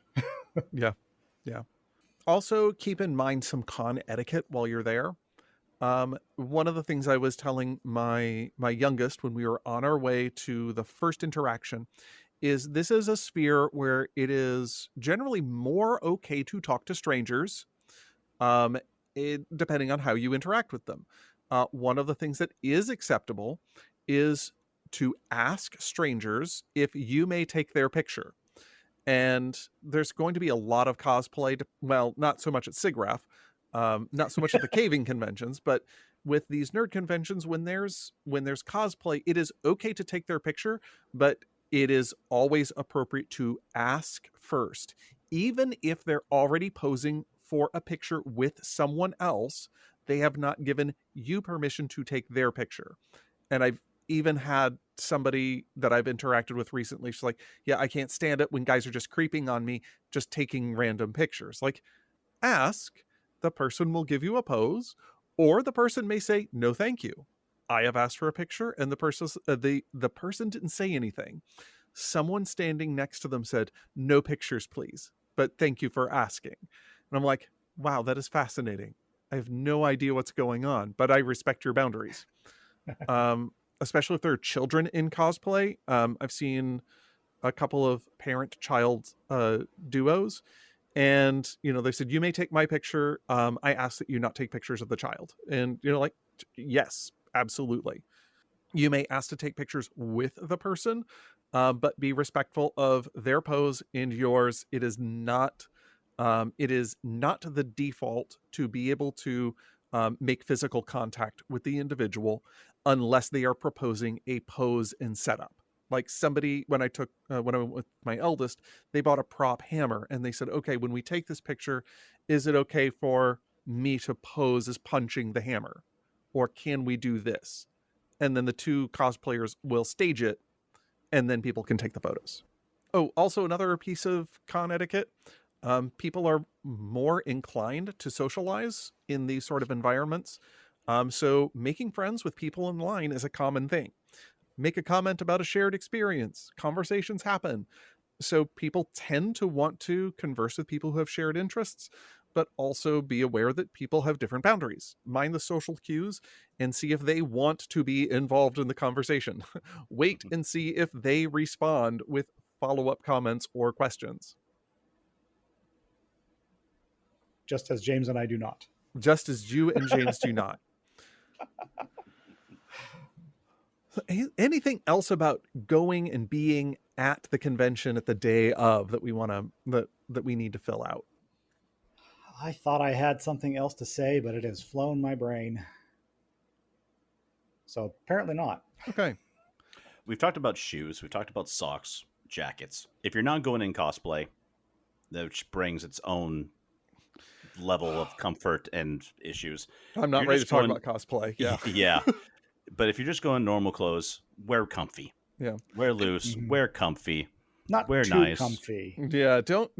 Yeah. Yeah. Also keep in mind some con etiquette while you're there. One of the things I was telling my youngest when we were on our way to the first interaction is this is a sphere where it is generally more okay to talk to strangers, depending on how you interact with them. One of the things that is acceptable is to ask strangers if you may take their picture. And there's going to be a lot of cosplay, not so much at SIGGRAPH, not so much at the caving conventions, but with these nerd conventions, when there's cosplay, it is okay to take their picture, but it is always appropriate to ask first. Even if they're already posing for a picture with someone else, they have not given you permission to take their picture. And I've even had somebody that I've interacted with recently, she's like, yeah, I can't stand it when guys are just creeping on me, just taking random pictures. Like, ask, the person will give you a pose, or the person may say, no, thank you. I have asked for a picture, and the person didn't say anything. Someone standing next to them said, no pictures, please, but thank you for asking. And I'm like, wow, that is fascinating. I have no idea what's going on, but I respect your boundaries. Especially if there are children in cosplay. I've seen a couple of parent-child duos, and they said, you may take my picture. I ask that you not take pictures of the child. And like, yes, absolutely. You may ask to take pictures with the person, but be respectful of their pose and yours. It is not the default to be able to make physical contact with the individual unless they are proposing a pose and setup. Like somebody, when I went with my eldest, they bought a prop hammer and they said, okay, when we take this picture, is it okay for me to pose as punching the hammer? Or can we do this? And then the two cosplayers will stage it, and then people can take the photos. Oh, also another piece of con etiquette. People are more inclined to socialize in these sort of environments. So making friends with people in line is a common thing. Make a comment about a shared experience. Conversations happen. So people tend to want to converse with people who have shared interests, but also be aware that people have different boundaries. Mind the social cues and see if they want to be involved in the conversation. Wait and see if they respond with follow-up comments or questions. Just as James and I do not. Just as you and James do not. Anything else about going and being at the convention at the day of that we need to fill out? I thought I had something else to say, but it has flown my brain. So apparently not. Okay. We've talked about shoes. We've talked about socks, jackets. If you're not going in cosplay, which brings its own level of comfort and issues. I'm not ready to talk about cosplay. Yeah. Yeah. But if you're just going normal clothes, wear comfy. Yeah. Wear loose, wear comfy. Not wear too nice. Comfy. Yeah, don't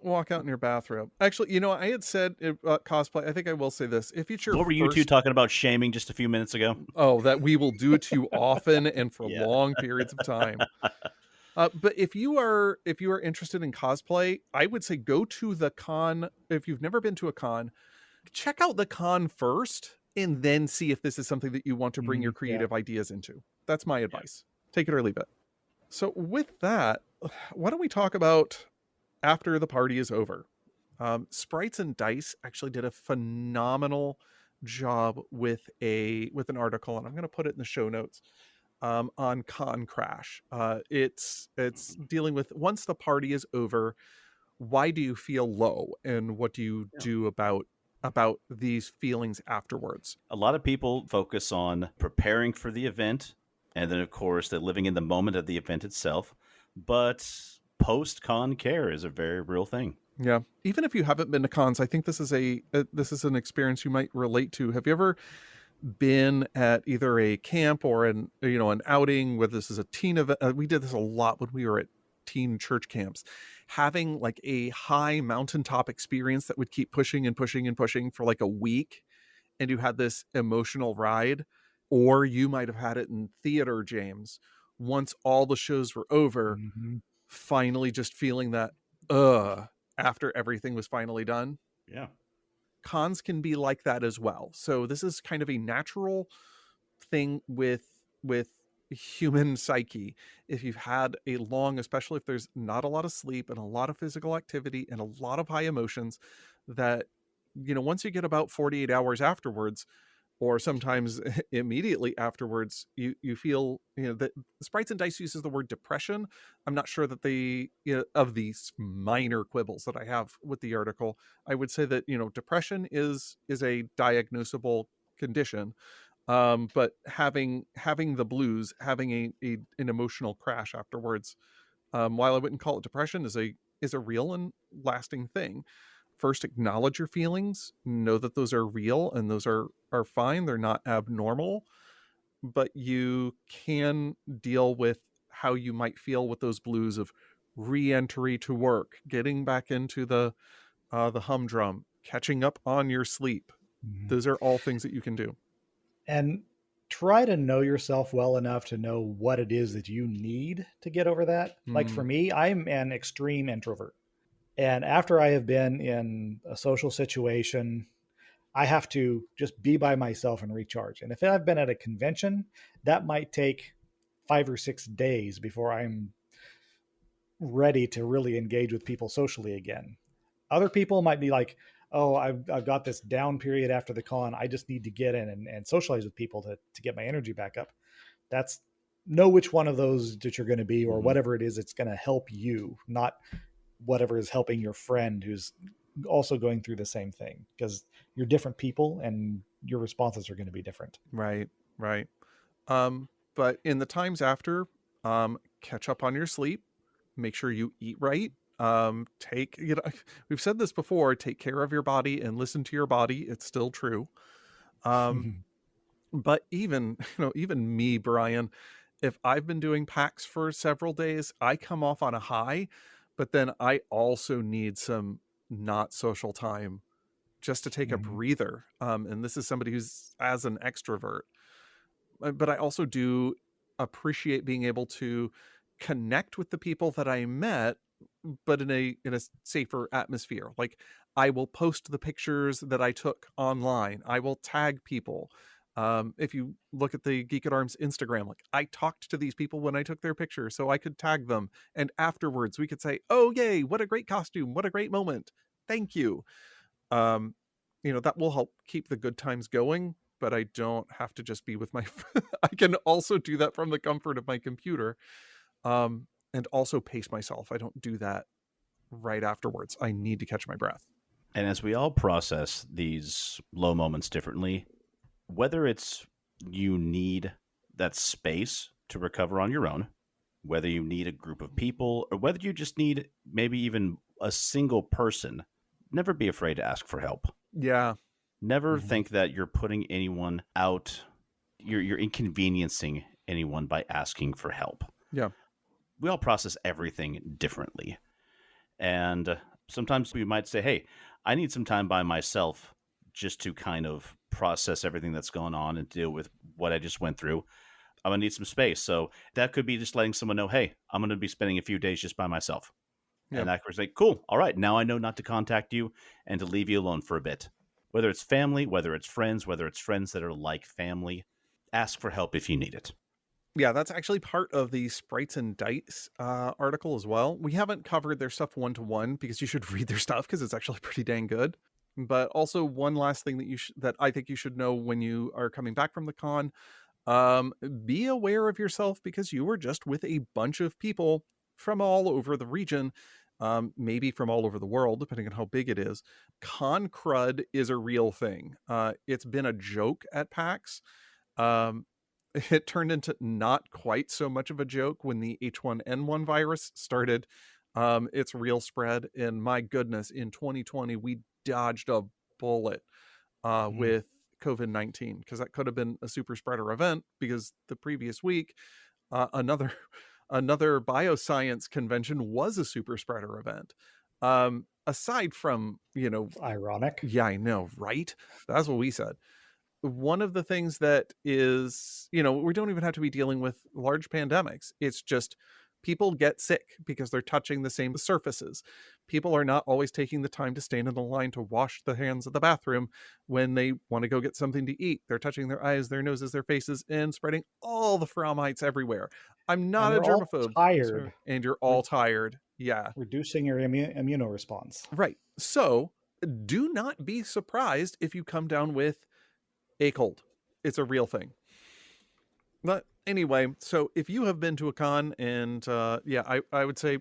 walk out in your bathrobe. Actually, I had said cosplay. I think I will say this: if it's your what were you two talking about shaming just a few minutes ago? Oh, that we will do it to you often and for long periods of time. But if you are interested in cosplay, I would say go to the con. If you've never been to a con, check out the con first, and then see if this is something that you want to bring your creative ideas into. That's my advice. Take it or leave it. So with that, why don't we talk about after the party is over? Sprites and Dice actually did a phenomenal job with an article, and I'm going to put it in the show notes, on Con Crash. It's dealing with, once the party is over, why do you feel low, and what do you do about these feelings afterwards? A lot of people focus on preparing for the event, and then of course they're living in the moment of the event itself. But post-con care is a very real thing. Yeah. Even if you haven't been to cons, I think this is an experience you might relate to. Have you ever been at either a camp or an outing where this is a teen event? We did this a lot when we were at teen church camps, having like a high mountaintop experience that would keep pushing and pushing and pushing for like a week, and you had this emotional ride. Or you might have had it in theater, James, once all the shows were over, finally just feeling that after everything was finally done. Yeah. Cons can be like that as well. So this is kind of a natural thing with human psyche. If you've had a long, especially if there's not a lot of sleep and a lot of physical activity and a lot of high emotions, that once you get about 48 hours afterwards, or sometimes immediately afterwards, you feel, that Sprites and Dice uses the word depression. I'm not sure that of these minor quibbles that I have with the article, I would say that, depression is a diagnosable condition. But having the blues, having an emotional crash afterwards, while I wouldn't call it depression, is a real and lasting thing. First, acknowledge your feelings, know that those are real and those are fine. They're not abnormal, but you can deal with how you might feel with those blues of re-entry to work, getting back into the humdrum, catching up on your sleep. Those are all things that you can do. And try to know yourself well enough to know what it is that you need to get over that. Like for me, I'm an extreme introvert. And after I have been in a social situation, I have to just be by myself and recharge. And if I've been at a convention, that might take 5 or 6 days before I'm ready to really engage with people socially again. Other people might be like, oh, I've got this down period after the con. I just need to get in and socialize with people to get my energy back up. That's know which one of those that you're going to be, or whatever it is, it's going to help you, not whatever is helping your friend who's also going through the same thing, because you're different people and your responses are going to be different. Right. But in the times after, catch up on your sleep, make sure you eat right. We've said this before, take care of your body and listen to your body. It's still true. But even me, Brian, if I've been doing PAX for several days, I come off on a high, but then I also need some not social time just to take a breather. And this is somebody who's as an extrovert, but I also do appreciate being able to connect with the people that I met, but in a safer atmosphere. Like, I will post the pictures that I took online. I will tag people. If you look at the Geek at Arms Instagram, like, I talked to these people when I took their picture so I could tag them. And afterwards we could say, oh, yay, what a great costume. What a great moment. Thank you. That will help keep the good times going, but I don't have to just be with my, I can also do that from the comfort of my computer. And also pace myself. I don't do that right afterwards. I need to catch my breath. And as we all process these low moments differently, whether it's you need that space to recover on your own, whether you need a group of people, or whether you just need maybe even a single person, never be afraid to ask for help. Yeah. Never think that you're putting anyone out, you're inconveniencing anyone by asking for help. Yeah. We all process everything differently. And sometimes we might say, hey, I need some time by myself just to kind of process everything that's going on and deal with what I just went through. I'm going to need some space. So that could be just letting someone know, hey, I'm going to be spending a few days just by myself. Yeah. And I could say, cool. All right. Now I know not to contact you and to leave you alone for a bit. Whether it's family, whether it's friends that are like family, ask for help if you need it. Yeah, that's actually part of the Sprites and Dice article as well. We haven't covered their stuff one-to-one because you should read their stuff because it's actually pretty dang good. But also one last thing that I think you should know when you are coming back from the con, be aware of yourself because you were just with a bunch of people from all over the region, maybe from all over the world, depending on how big it is. Con crud is a real thing. It's been a joke at PAX. It turned into not quite so much of a joke when the H1N1 virus started its real spread. And my goodness, in 2020, we dodged a bullet with COVID-19, because that could have been a super spreader event, because the previous week, another bioscience convention was a super spreader event. Aside from, ironic. Yeah, I know, right? That's what we said. One of the things that is, we don't even have to be dealing with large pandemics. It's just people get sick because they're touching the same surfaces. People are not always taking the time to stand in the line to wash the hands at the bathroom when they want to go get something to eat. They're touching their eyes, their noses, their faces, and spreading all the Fraumites everywhere. I'm not a germaphobe. Tired. And you're all tired. Yeah. Reducing your immunoresponse. Right. So do not be surprised if you come down with a cold. It's a real thing. But anyway, so if you have been to a con, and I would say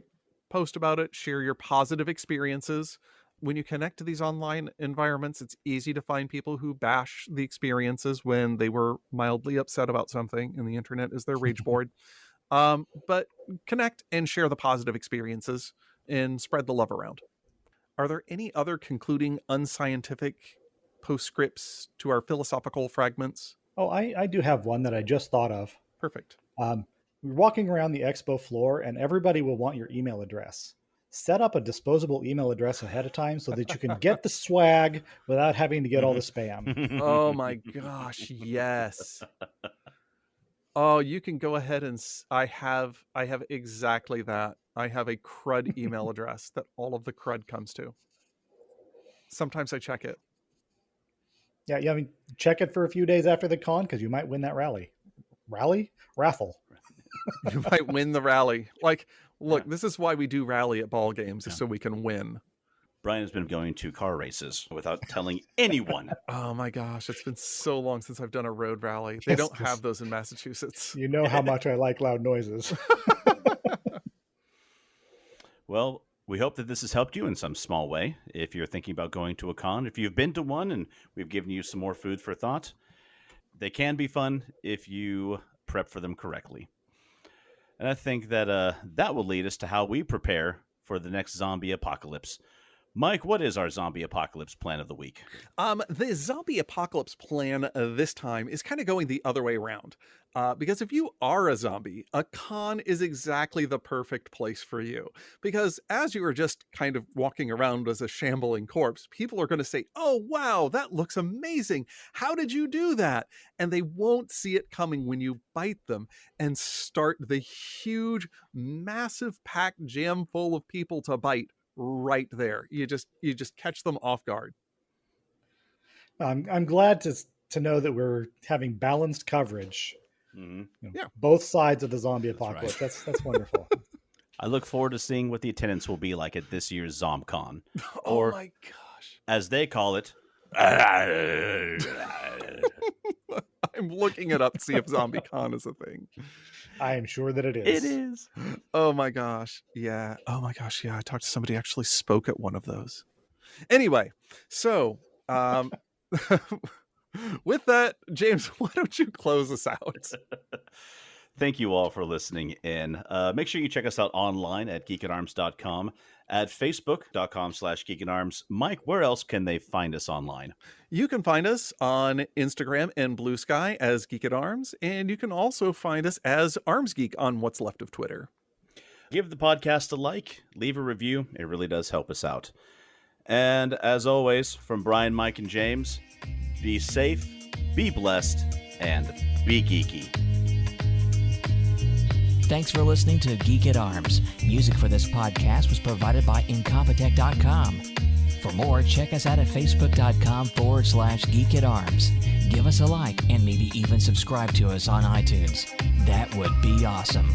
post about it, share your positive experiences. When you connect to these online environments, it's easy to find people who bash the experiences when they were mildly upset about something, and the internet is their rage board. But connect and share the positive experiences and spread the love around. Are there any other concluding unscientific postscripts to our philosophical fragments? Oh, I do have one that I just thought of. Perfect. We're walking around the expo floor and everybody will want your email address. Set up a disposable email address ahead of time so that you can get the swag without having to get all the spam. Oh my gosh, yes. Oh, you can go ahead and I have exactly that. I have a CRUD email address that all of the CRUD comes to. Sometimes I check it. Yeah, I mean, check it for a few days after the con because you might win that raffle. You might win the rally. Like, look, this is why we do rally at ball games, is so we can win. Brian has been going to car races without telling anyone. Oh my gosh, it's been so long since I've done a road rally. They don't have those in Massachusetts. You know how much I like loud noises. Well, we hope that this has helped you in some small way. If you're thinking about going to a con, if you've been to one and we've given you some more food for thought, they can be fun if you prep for them correctly. And I think that that will lead us to how we prepare for the next zombie apocalypse. Mike, what is our zombie apocalypse plan of the week? The zombie apocalypse plan this time is kind of going the other way around. Because if you are a zombie, a con is exactly the perfect place for you. Because as you are just kind of walking around as a shambling corpse, people are going to say, oh, wow, that looks amazing. How did you do that? And they won't see it coming when you bite them and start the huge, massive pack jam full of people to bite right there. You just catch them off guard. I'm glad to know that we're having balanced coverage. Mm-hmm. Yeah, both sides of the zombie apocalypse. That's right. That's wonderful. I look forward to seeing what the attendance will be like at this year's ZomCon, or my gosh, as they call it. I'm looking it up to see if ZombieCon is a thing. I am sure that it is. It is. Oh my gosh. Yeah. Oh my gosh. Yeah. I talked to somebody who actually spoke at one of those. Anyway, so with that, James, why don't you close us out? Thank you all for listening in. Make sure you check us out online at geekandarms.com, at facebook.com/geekandarms. Mike, where else can they find us online? You can find us on Instagram and Blue Sky as Geek at Arms, and you can also find us as Arms Geek on what's left of Twitter. Give the podcast a like, leave a review. It really does help us out. And as always, from Brian, Mike, and James, be safe, be blessed, and be geeky. Thanks for listening to Geek at Arms. Music for this podcast was provided by Incompetech.com. For more, check us out at Facebook.com/Geek at Arms. Give us a like and maybe even subscribe to us on iTunes. That would be awesome.